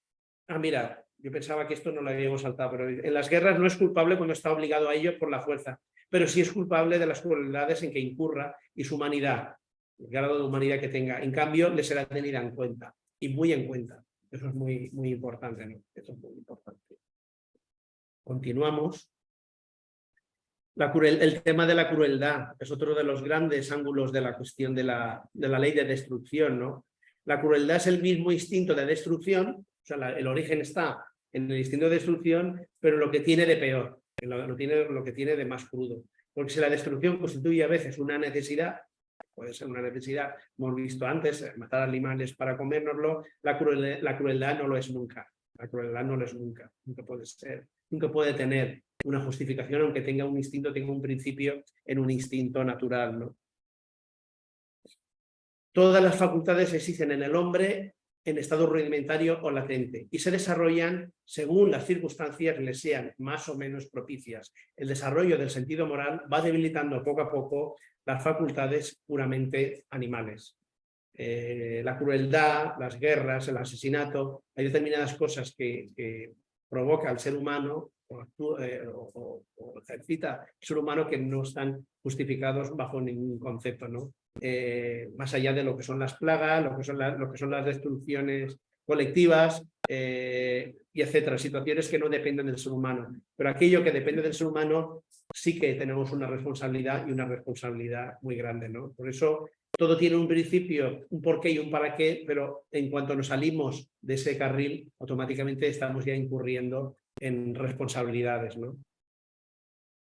mira, yo pensaba que esto no lo habíamos saltado, pero en las guerras no es culpable cuando está obligado a ello por la fuerza, pero sí es culpable de las crueldades en que incurra y su humanidad, el grado de humanidad que tenga. En cambio, le será tenida en cuenta, y muy en cuenta. Eso es muy, muy importante, ¿no? Eso es muy importante. Continuamos. El tema de la crueldad es otro de los grandes ángulos de la cuestión de la ley de destrucción, ¿no? La crueldad es el mismo instinto de destrucción, o sea, el origen está en el instinto de destrucción, pero lo que tiene de peor, lo que tiene de más crudo. Porque si la destrucción constituye a veces una necesidad, puede ser una necesidad, hemos visto antes, matar animales para comérnoslo, la crueldad no lo es nunca. La crueldad no lo es nunca, nunca puede ser, nunca puede tener una justificación, aunque tenga un instinto, tenga un principio en un instinto natural, ¿no? Todas las facultades existen en el hombre en estado rudimentario o latente y se desarrollan según las circunstancias les sean más o menos propicias. El desarrollo del sentido moral va debilitando poco a poco las facultades puramente animales. La crueldad, las guerras, el asesinato, hay determinadas cosas que provoca al ser humano o ejercita el ser humano que no están justificados bajo ningún concepto, ¿no? Más allá de lo que son las plagas, lo que son las destrucciones colectivas, y etcétera, situaciones que no dependen del ser humano. Pero aquello que depende del ser humano sí que tenemos una responsabilidad y una responsabilidad muy grande, ¿no? Por eso todo tiene un principio, un porqué y un para qué, pero en cuanto nos salimos de ese carril, automáticamente estamos ya incurriendo en responsabilidades, ¿no?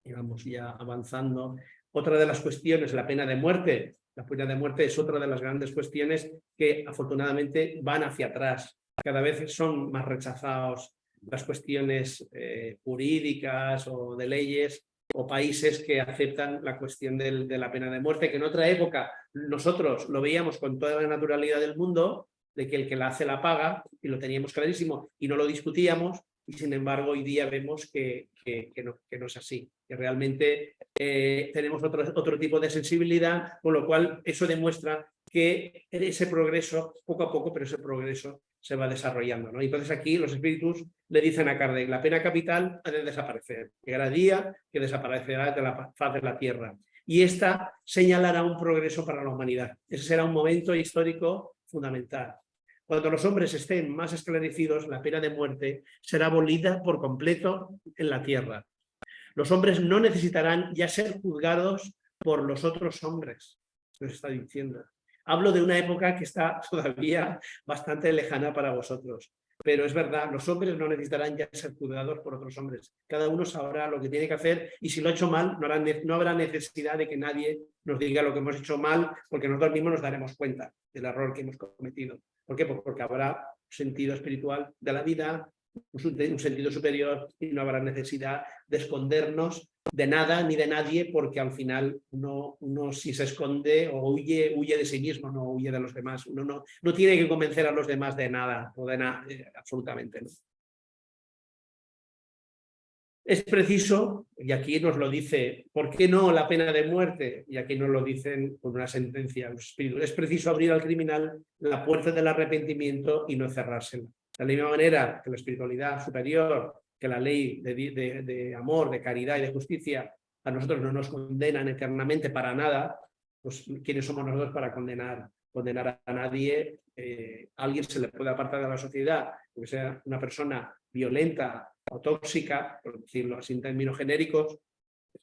Y vamos ya avanzando. Otra de las cuestiones, la pena de muerte. La pena de muerte es otra de las grandes cuestiones que afortunadamente van hacia atrás. Cada vez son más rechazados las cuestiones jurídicas o de leyes o países que aceptan la cuestión de la pena de muerte, que en otra época nosotros lo veíamos con toda la naturalidad del mundo, de que el que la hace la paga, y lo teníamos clarísimo y no lo discutíamos, y sin embargo hoy día vemos que no es así, que realmente tenemos otro tipo de sensibilidad, con lo cual eso demuestra que ese progreso, poco a poco, pero ese progreso se va desarrollando, ¿no? Entonces aquí los espíritus le dicen a Kardec, la pena capital ha de desaparecer, llegará día que desaparecerá de la faz de la tierra, y esta señalará un progreso para la humanidad. Ese será un momento histórico fundamental. Cuando los hombres estén más esclarecidos, la pena de muerte será abolida por completo en la tierra. Los hombres no necesitarán ya ser juzgados por los otros hombres, nos está diciendo. Hablo de una época que está todavía bastante lejana para vosotros, pero es verdad, los hombres no necesitarán ya ser juzgados por otros hombres. Cada uno sabrá lo que tiene que hacer y si lo ha hecho mal, no habrá necesidad de que nadie nos diga lo que hemos hecho mal, porque nosotros mismos nos daremos cuenta del error que hemos cometido. ¿Por qué? Pues porque habrá un sentido espiritual de la vida, un sentido superior, y no habrá necesidad de escondernos de nada ni de nadie, porque al final uno si se esconde o huye de sí mismo, no huye de los demás. Uno no tiene que convencer a los demás de nada, o de nada, absolutamente no. Es preciso, y aquí nos lo dice, ¿por qué no la pena de muerte? Y aquí nos lo dicen con una sentencia los espíritus. Es preciso abrir al criminal la puerta del arrepentimiento y no cerrársela. De la misma manera que la espiritualidad superior, que la ley de amor, de caridad y de justicia a nosotros no nos condenan eternamente para nada, pues ¿quiénes somos nosotros para condenar a nadie? A alguien se le puede apartar de la sociedad, porque sea una persona violenta o tóxica, por decirlo así en términos genéricos,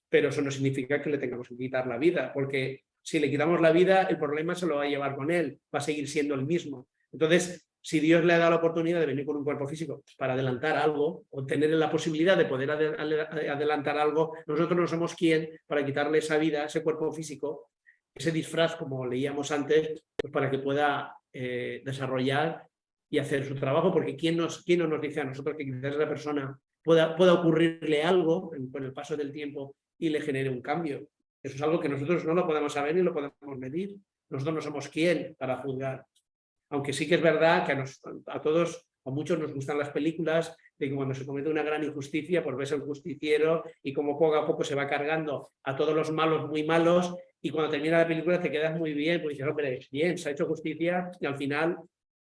pero eso no significa que le tengamos que quitar la vida, porque si le quitamos la vida, el problema se lo va a llevar con él, va a seguir siendo el mismo. Entonces, si Dios le ha dado la oportunidad de venir con un cuerpo físico para adelantar algo, o tener la posibilidad de poder adelantar algo, nosotros no somos quien para quitarle esa vida, ese cuerpo físico, ese disfraz, como leíamos antes, pues para que pueda desarrollar y hacer su trabajo, porque ¿quién no nos dice a nosotros que quizás esa persona pueda ocurrirle algo con el paso del tiempo y le genere un cambio? Eso es algo que nosotros no lo podemos saber ni lo podemos medir. Nosotros no somos quién para juzgar. Aunque sí que es verdad que a todos, a muchos nos gustan las películas de que cuando se comete una gran injusticia, pues ves al justiciero y como poco a poco se va cargando a todos los malos muy malos, y cuando termina la película te quedas muy bien, porque dices, hombre, bien, se ha hecho justicia y al final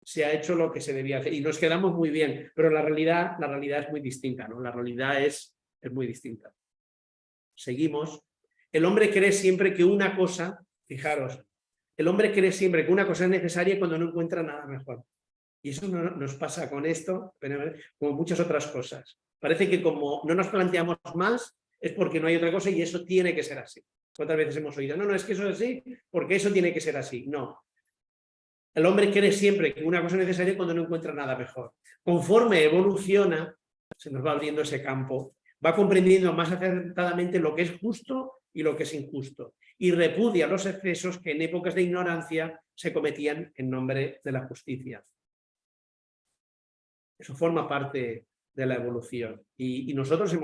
se ha hecho lo que se debía hacer y nos quedamos muy bien, pero la realidad es muy distinta, ¿no? La realidad es muy distinta. Seguimos. El hombre cree siempre que una cosa, fijaros, el hombre cree siempre que una cosa es necesaria cuando no encuentra nada mejor. Y eso no nos pasa con esto, como muchas otras cosas. Parece que como no nos planteamos más, es porque no hay otra cosa y eso tiene que ser así. ¿Cuántas veces hemos oído? No, es que eso es así, porque eso tiene que ser así. No. El hombre cree siempre que una cosa es necesaria cuando no encuentra nada mejor. Conforme evoluciona, se nos va abriendo ese campo, va comprendiendo más acertadamente lo que es justo y lo que es injusto, y repudia los excesos que en épocas de ignorancia se cometían en nombre de la justicia. Eso forma parte de la evolución. Y nosotros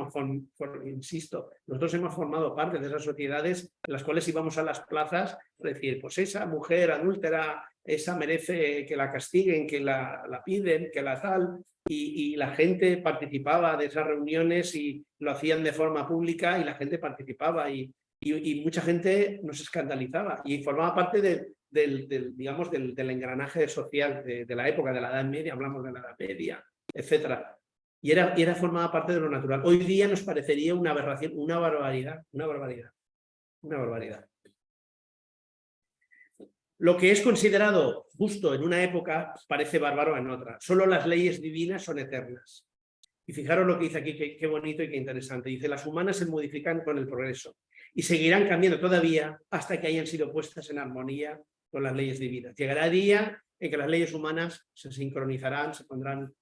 insisto, nosotros hemos formado parte de esas sociedades en las cuales íbamos a las plazas a decir, pues esa mujer adúltera, esa merece que la castiguen, que la piden, que la tal, y la gente participaba de esas reuniones y lo hacían de forma pública y la gente participaba y mucha gente nos escandalizaba y formaba parte del engranaje social de la época, de la Edad Media, hablamos de la Edad Media, etcétera. Y formaba parte de lo natural. Hoy día nos parecería una aberración, una barbaridad. Lo que es considerado justo en una época parece bárbaro en otra. Solo las leyes divinas son eternas. Y fijaros lo que dice aquí, qué bonito y qué interesante. Dice, las humanas se modifican con el progreso y seguirán cambiando todavía hasta que hayan sido puestas en armonía con las leyes divinas. Llegará el día en que las leyes humanas se sincronizarán, se pondrán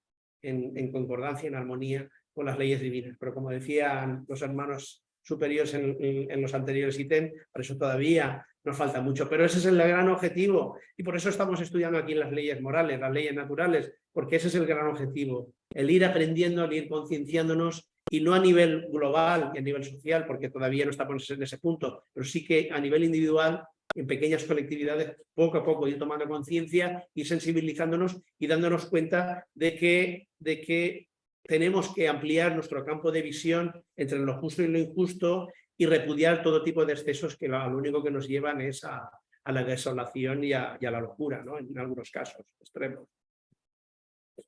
en concordancia, en armonía con las leyes divinas. Pero como decían los hermanos superiores en los anteriores ítems, por eso todavía nos falta mucho. Pero ese es el gran objetivo y por eso estamos estudiando aquí las leyes morales, las leyes naturales, porque ese es el gran objetivo, el ir aprendiendo, el ir concienciándonos, y no a nivel global y a nivel social, porque todavía no estamos en ese punto, pero sí que a nivel individual, en pequeñas colectividades, poco a poco ir tomando conciencia y sensibilizándonos y dándonos cuenta de que tenemos que ampliar nuestro campo de visión entre lo justo y lo injusto y repudiar todo tipo de excesos que lo único que nos llevan es a la desolación y a la locura, ¿no? En algunos casos extremos.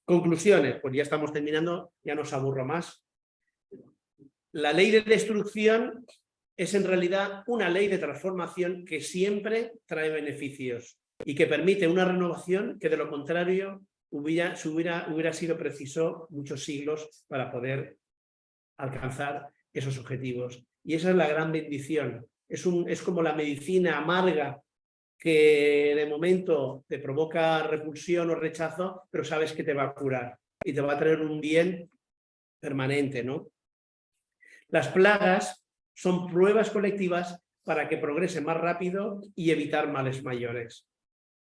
Conclusiones, pues ya estamos terminando, ya no os aburro más. La ley de destrucción es en realidad una ley de transformación que siempre trae beneficios y que permite una renovación que de lo contrario hubiera sido preciso muchos siglos para poder alcanzar esos objetivos. Y esa es la gran bendición. Es como la medicina amarga que de momento te provoca repulsión o rechazo, pero sabes que te va a curar y te va a traer un bien permanente, ¿no? Las plagas son pruebas colectivas para que progrese más rápido y evitar males mayores.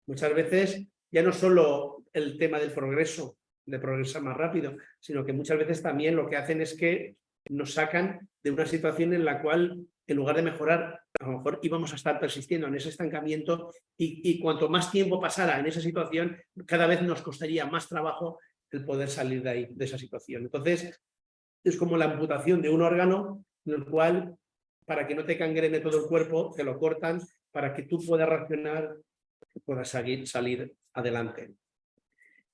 Muchas veces ya no solo el tema del progreso, de progresar más rápido, sino que muchas veces también lo que hacen es que nos sacan de una situación en la cual, en lugar de mejorar, a lo mejor íbamos a estar persistiendo en ese estancamiento y cuanto más tiempo pasara en esa situación, cada vez nos costaría más trabajo el poder salir de ahí, de esa situación. Entonces, es como la amputación de un órgano en el cual, para que no te cangrene todo el cuerpo, te lo cortan para que tú puedas reaccionar, puedas salir adelante.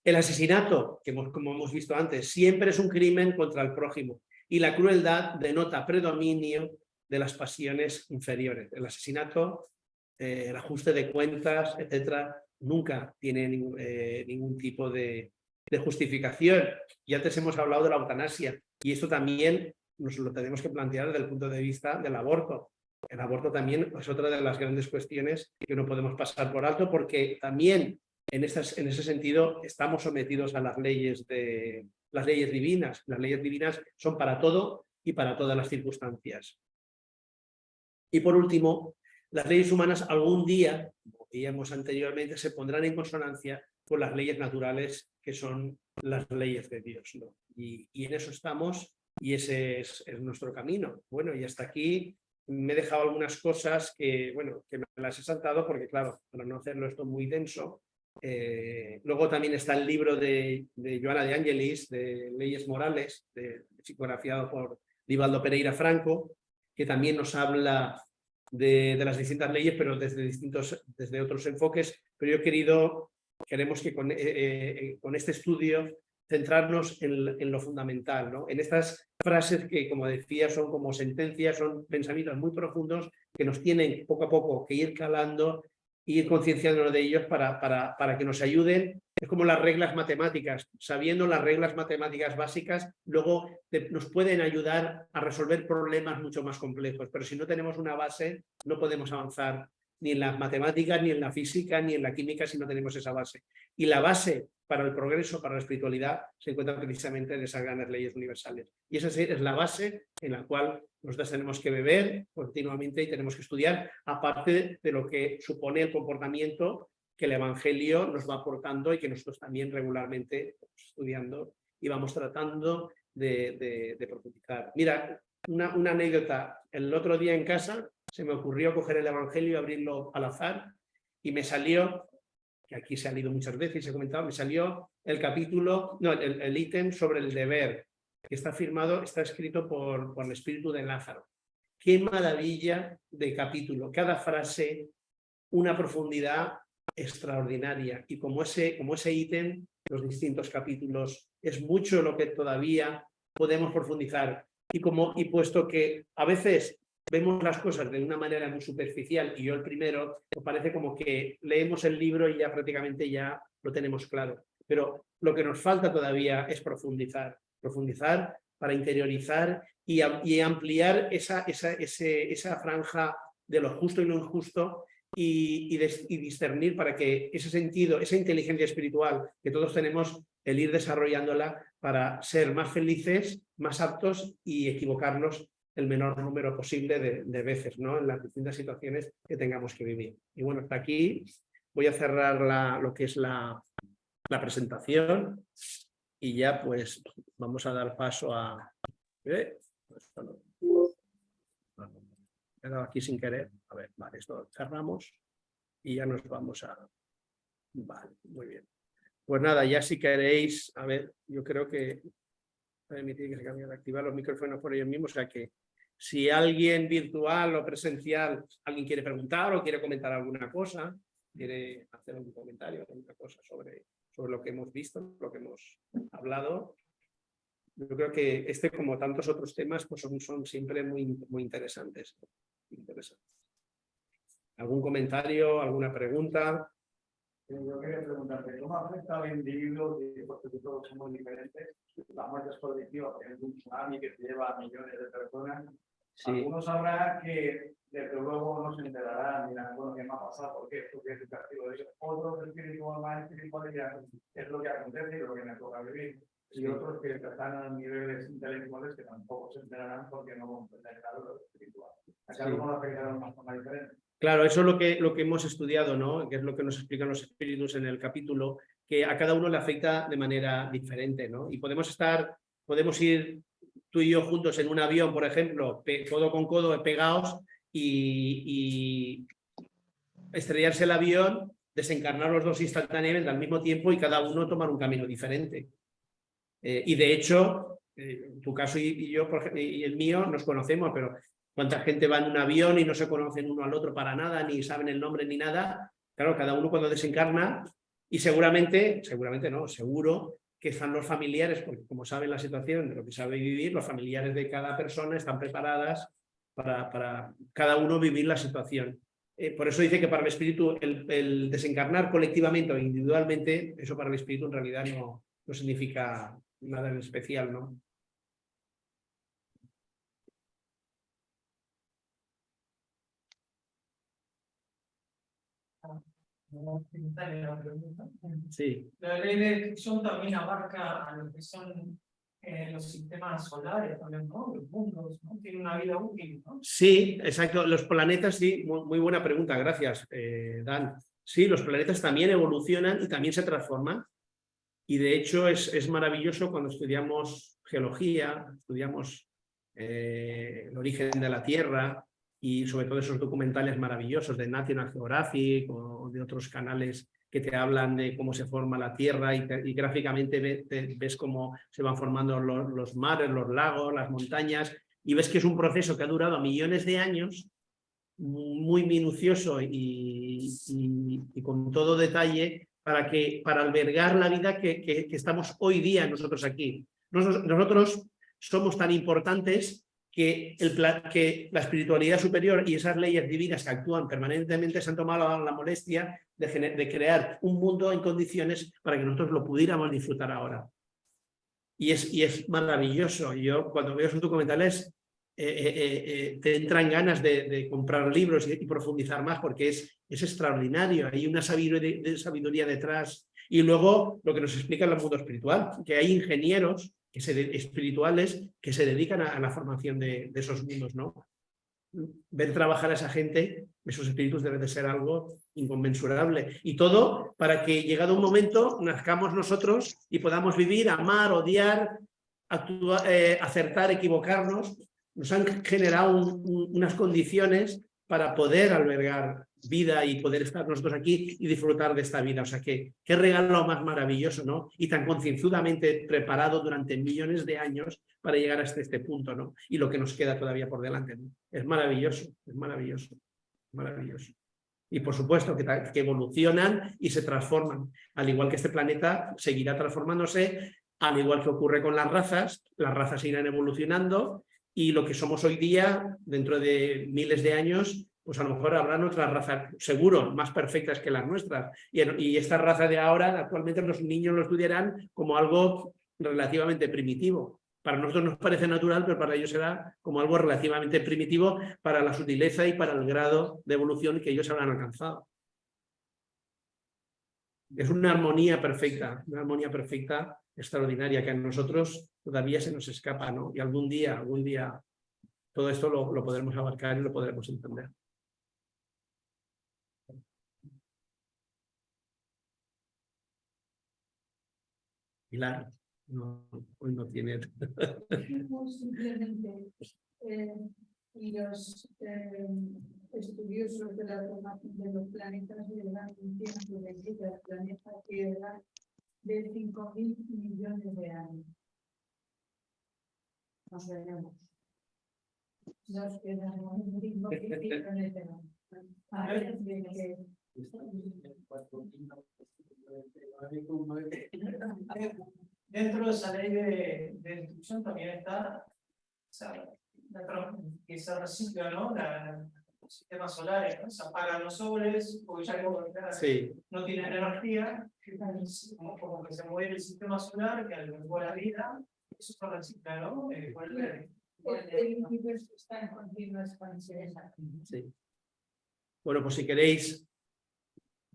El asesinato, como hemos visto antes, siempre es un crimen contra el prójimo y la crueldad denota predominio de las pasiones inferiores. El asesinato, el ajuste de cuentas, etcétera, nunca tiene ningún tipo de justificación. Y antes hemos hablado de la eutanasia y esto también nos lo tenemos que plantear desde el punto de vista del aborto. El aborto también es otra de las grandes cuestiones que no podemos pasar por alto porque también en ese sentido estamos sometidos a las leyes divinas. Las leyes divinas son para todo y para todas las circunstancias. Y por último, las leyes humanas algún día, como veíamos anteriormente, se pondrán en consonancia con las leyes naturales que son las leyes de Dios, ¿no? Y en eso estamos y ese es nuestro camino. Bueno, y hasta aquí me he dejado algunas cosas que, bueno, que me las he saltado porque, claro, para no hacerlo esto muy denso, Luego también está el libro de Joana de Angelis, de Leyes Morales, psicografiado por Divaldo Pereira Franco, que también nos habla de las distintas leyes, pero desde otros enfoques. Pero queremos que con este estudio centrarnos en lo fundamental, ¿no? En estas frases que, como decía, son como sentencias, son pensamientos muy profundos que nos tienen poco a poco que ir calando, ir concienciándonos de ellos para que nos ayuden. Es como las reglas matemáticas. Sabiendo las reglas matemáticas básicas, luego nos pueden ayudar a resolver problemas mucho más complejos. Pero si no tenemos una base, no podemos avanzar ni en las matemáticas, ni en la física, ni en la química si no tenemos esa base. Y la base para el progreso, para la espiritualidad, se encuentra precisamente en esas grandes leyes universales. Y esa es la base en la cual nosotros tenemos que beber continuamente y tenemos que estudiar, aparte de lo que supone el comportamiento que el Evangelio nos va aportando y que nosotros también regularmente estamos estudiando y vamos tratando de profundizar. Mira, una anécdota. El otro día en casa se me ocurrió coger el Evangelio y abrirlo al azar y me salió, que aquí se ha leído muchas veces y se ha comentado, me salió el capítulo, no, el ítem sobre el deber, que está escrito por el espíritu de Lázaro. Qué maravilla de capítulo, cada frase, una profundidad extraordinaria. Y como ese ítem, los distintos capítulos, es mucho lo que todavía podemos profundizar. Y puesto que a veces vemos las cosas de una manera muy superficial, y yo el primero, me parece como que leemos el libro y ya prácticamente ya lo tenemos claro. Pero lo que nos falta todavía es profundizar para interiorizar y ampliar esa franja de lo justo y lo injusto y discernir para que ese sentido, esa inteligencia espiritual que todos tenemos, el ir desarrollándola para ser más felices, más aptos y equivocarnos el menor número posible de veces, ¿no? En las distintas situaciones que tengamos que vivir. Y bueno, hasta aquí voy a cerrar lo que es la presentación y ya pues vamos a dar paso a... He dado aquí sin querer. A ver, vale, esto cerramos y ya nos vamos a... Vale, muy bien. Pues nada, ya si queréis, a ver, yo creo que permitir que se cambie de activar los micrófonos por ellos mismos, o sea que si alguien virtual o presencial, alguien quiere preguntar o quiere comentar alguna cosa, quiere hacer un comentario, alguna cosa sobre lo que hemos visto, lo que hemos hablado, yo creo que como tantos otros temas, pues son siempre muy interesantes. ¿Algún comentario, alguna pregunta?
Yo quería preguntarte, ¿cómo afecta al individuo, porque todos somos diferentes, la muerte es colectiva, porque es un tsunami que se lleva a millones de personas? Sí. Algunos sabrán que desde luego no se enterarán, dirán, bueno, ¿qué me ha pasado? ¿Por qué? Porque es el castigo de Dios. Otros espirituales, más espirituales, dirán, es lo que acontece y lo que me toca vivir. Y otros que están a niveles intelectuales que tampoco se enterarán porque no comprenden lo espiritual. ¿A cada uno lo afectará de una forma diferente?
Claro, eso es lo que hemos estudiado, ¿no? Que es lo que nos explican los espíritus en el capítulo, que a cada uno le afecta de manera diferente, ¿no? Y podemos ir tú y yo juntos en un avión, por ejemplo, codo con codo, pegados, y estrellarse el avión, desencarnar los dos instantáneamente al mismo tiempo y cada uno tomar un camino diferente. Y de hecho, tu caso y yo y el mío nos conocemos, pero ¿cuánta gente va en un avión y no se conocen uno al otro para nada, ni saben el nombre ni nada? Claro, cada uno cuando desencarna, y seguramente no, seguro que están los familiares, porque como saben la situación de lo que sabe vivir, los familiares de cada persona están preparadas para cada uno vivir la situación. Por eso dice que para el espíritu el desencarnar colectivamente o individualmente, eso para el espíritu en realidad no significa nada en especial, ¿no? Sí.
La ley de destrucción también abarca a lo que son los sistemas solares, también, ¿no? Los mundos, ¿no? Tienen una vida útil, ¿no?
Sí, exacto. Los planetas, sí, muy buena pregunta, gracias, Dan. Sí, los planetas también evolucionan y también se transforman. Y de hecho es maravilloso cuando estudiamos geología, estudiamos el origen de la Tierra y sobre todo esos documentales maravillosos de National Geographic o de otros canales que te hablan de cómo se forma la Tierra y gráficamente ves cómo se van formando los mares, los lagos, las montañas, y ves que es un proceso que ha durado millones de años, muy minucioso y con todo detalle para albergar la vida que estamos hoy día nosotros aquí. Nosotros somos tan importantes que la espiritualidad superior y esas leyes divinas que actúan permanentemente se han tomado la molestia de crear un mundo en condiciones para que nosotros lo pudiéramos disfrutar ahora. Y es maravilloso. Yo cuando veo esos documentales te entran ganas de comprar libros y profundizar más porque es extraordinario. Hay una sabiduría detrás. Y luego lo que nos explica el mundo espiritual, que hay ingenieros espirituales que se dedican a la formación de esos mundos, ¿no? Ver trabajar a esa gente, esos espíritus deben de ser algo inconmensurable. Y todo para que llegado un momento nazcamos nosotros y podamos vivir, amar, odiar, acertar, equivocarnos. Nos han generado unas condiciones para poder albergar vida y poder estar nosotros aquí y disfrutar de esta vida. O sea, qué regalo más maravilloso, ¿no? Y tan concienzudamente preparado durante millones de años para llegar hasta este punto, ¿no? Y lo que nos queda todavía por delante, ¿no? Es maravilloso, es maravilloso, maravilloso. Y por supuesto que evolucionan y se transforman. Al igual que este planeta seguirá transformándose, al igual que ocurre con las razas irán evolucionando y lo que somos hoy día, dentro de miles de años, pues a lo mejor habrán otras razas, seguro, más perfectas que las nuestras. Y esta raza de ahora, actualmente los niños lo estudiarán como algo relativamente primitivo. Para nosotros nos parece natural, pero para ellos será como algo relativamente primitivo para la sutileza y para el grado de evolución que ellos habrán alcanzado. Es una armonía perfecta extraordinaria que a nosotros todavía se nos escapa, ¿no? Y algún día, todo esto lo podremos abarcar y lo podremos entender. Pilar, no, hoy no tiene.
Simplemente, y los estudiosos de la formación de los planetas llevan un tiempo de vida del planeta Tierra de 5.000 millones de años. Nos veremos. Nos quedamos un ritmo crítico en el tema.
Dentro de esa ley de destrucción también está, o sea, que se recicla, ¿no? Los sistemas solares, ¿no? Se apagan los soles, porque ya no tienen energía, como que se muere el sistema solar, que albergó la vida, eso se recicla, ¿no?
El universo está en continua expansión.
Sí. Bueno, pues si queréis,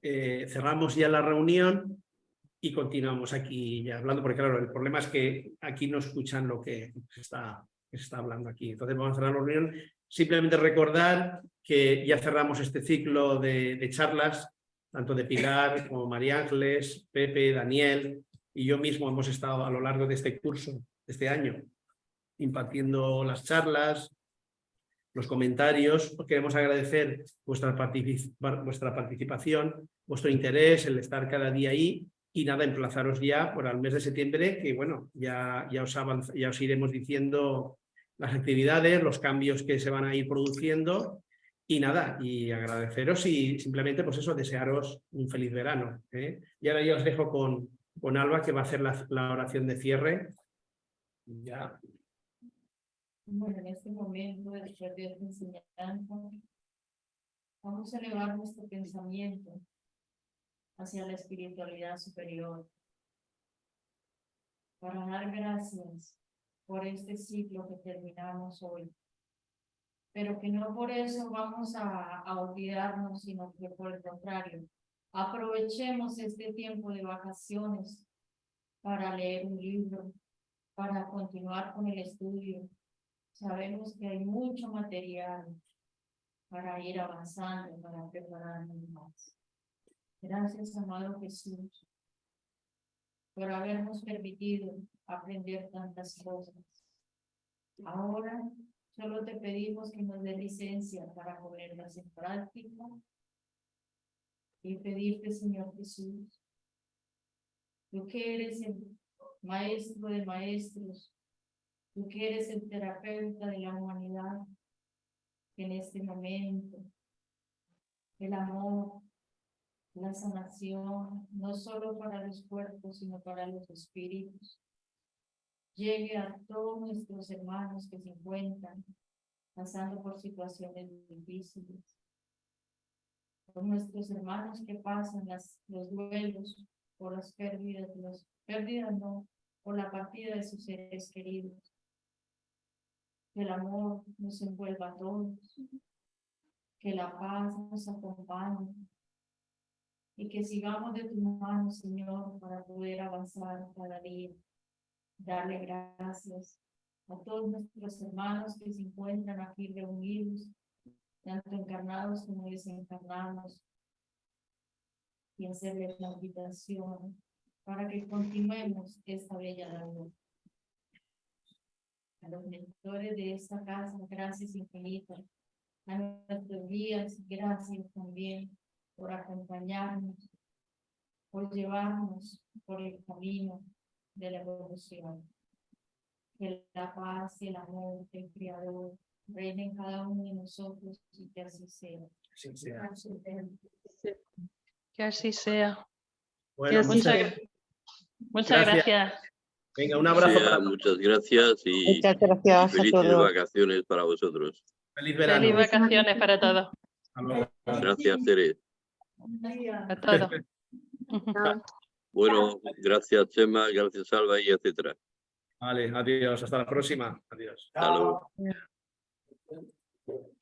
cerramos ya la reunión y continuamos aquí ya hablando, porque claro, el problema es que aquí no escuchan lo que se está hablando aquí. Entonces vamos a cerrar la reunión. Simplemente recordar que ya cerramos este ciclo de charlas, tanto de Pilar como María Ángeles, Pepe, Daniel y yo mismo hemos estado a lo largo de este curso, de este año, impartiendo las charlas, los comentarios. Os queremos agradecer vuestra participación, vuestro interés, el estar cada día ahí. Y nada, emplazaros ya por el mes de septiembre, que bueno, ya os iremos diciendo las actividades, los cambios que se van a ir produciendo. Y nada, y agradeceros y simplemente, pues eso, desearos un feliz verano, ¿eh? Y ahora yo os dejo con Alba, que va a hacer la oración de cierre. Ya.
Bueno, en este momento, después de esta enseñanza, vamos a elevar nuestro pensamiento hacia la espiritualidad superior para dar gracias por este ciclo que terminamos hoy, pero que no por eso vamos a olvidarnos, sino que por el contrario, aprovechemos este tiempo de vacaciones para leer un libro, para continuar con el estudio. Sabemos que hay mucho material para ir avanzando, para prepararnos más. Gracias, amado Jesús, por habernos permitido aprender tantas cosas. Ahora solo te pedimos que nos dé licencia para ponerlas en práctica y pedirte, Señor Jesús, tú que eres el maestro de maestros, tú que eres el terapeuta de la humanidad, que en este momento el amor, la sanación, no solo para los cuerpos, sino para los espíritus, llegue a todos nuestros hermanos que se encuentran pasando por situaciones difíciles, por nuestros hermanos que pasan los duelos, por las pérdidas no, por la partida de sus seres queridos. Que el amor nos envuelva a todos, que la paz nos acompañe y que sigamos de tu mano, Señor, para poder avanzar cada día. Darle gracias a todos nuestros hermanos que se encuentran aquí reunidos, tanto encarnados como desencarnados, y hacerles la invitación para que continuemos esta bella labor. A los mentores de esta casa, gracias infinitas. A nuestros guías, gracias también por acompañarnos, por llevarnos por el camino de la evolución. Que la paz y el amor del Creador reinen en cada uno de nosotros y que así sea.
Sí, sea.
Que así sea.
Bueno,
Muchas gracias.
Venga, un abrazo para todos.
Muchas gracias y
Muchas gracias a
felices
todos.
vacaciones para vosotros.
Feliz verano.
Feliz vacaciones para todos.
Hasta luego.
Gracias, Tere.
A todos.
Bueno, gracias, Chema, gracias, Alba y etcétera.
Vale, adiós. Hasta la próxima. Adiós.
Hasta luego.
Chao.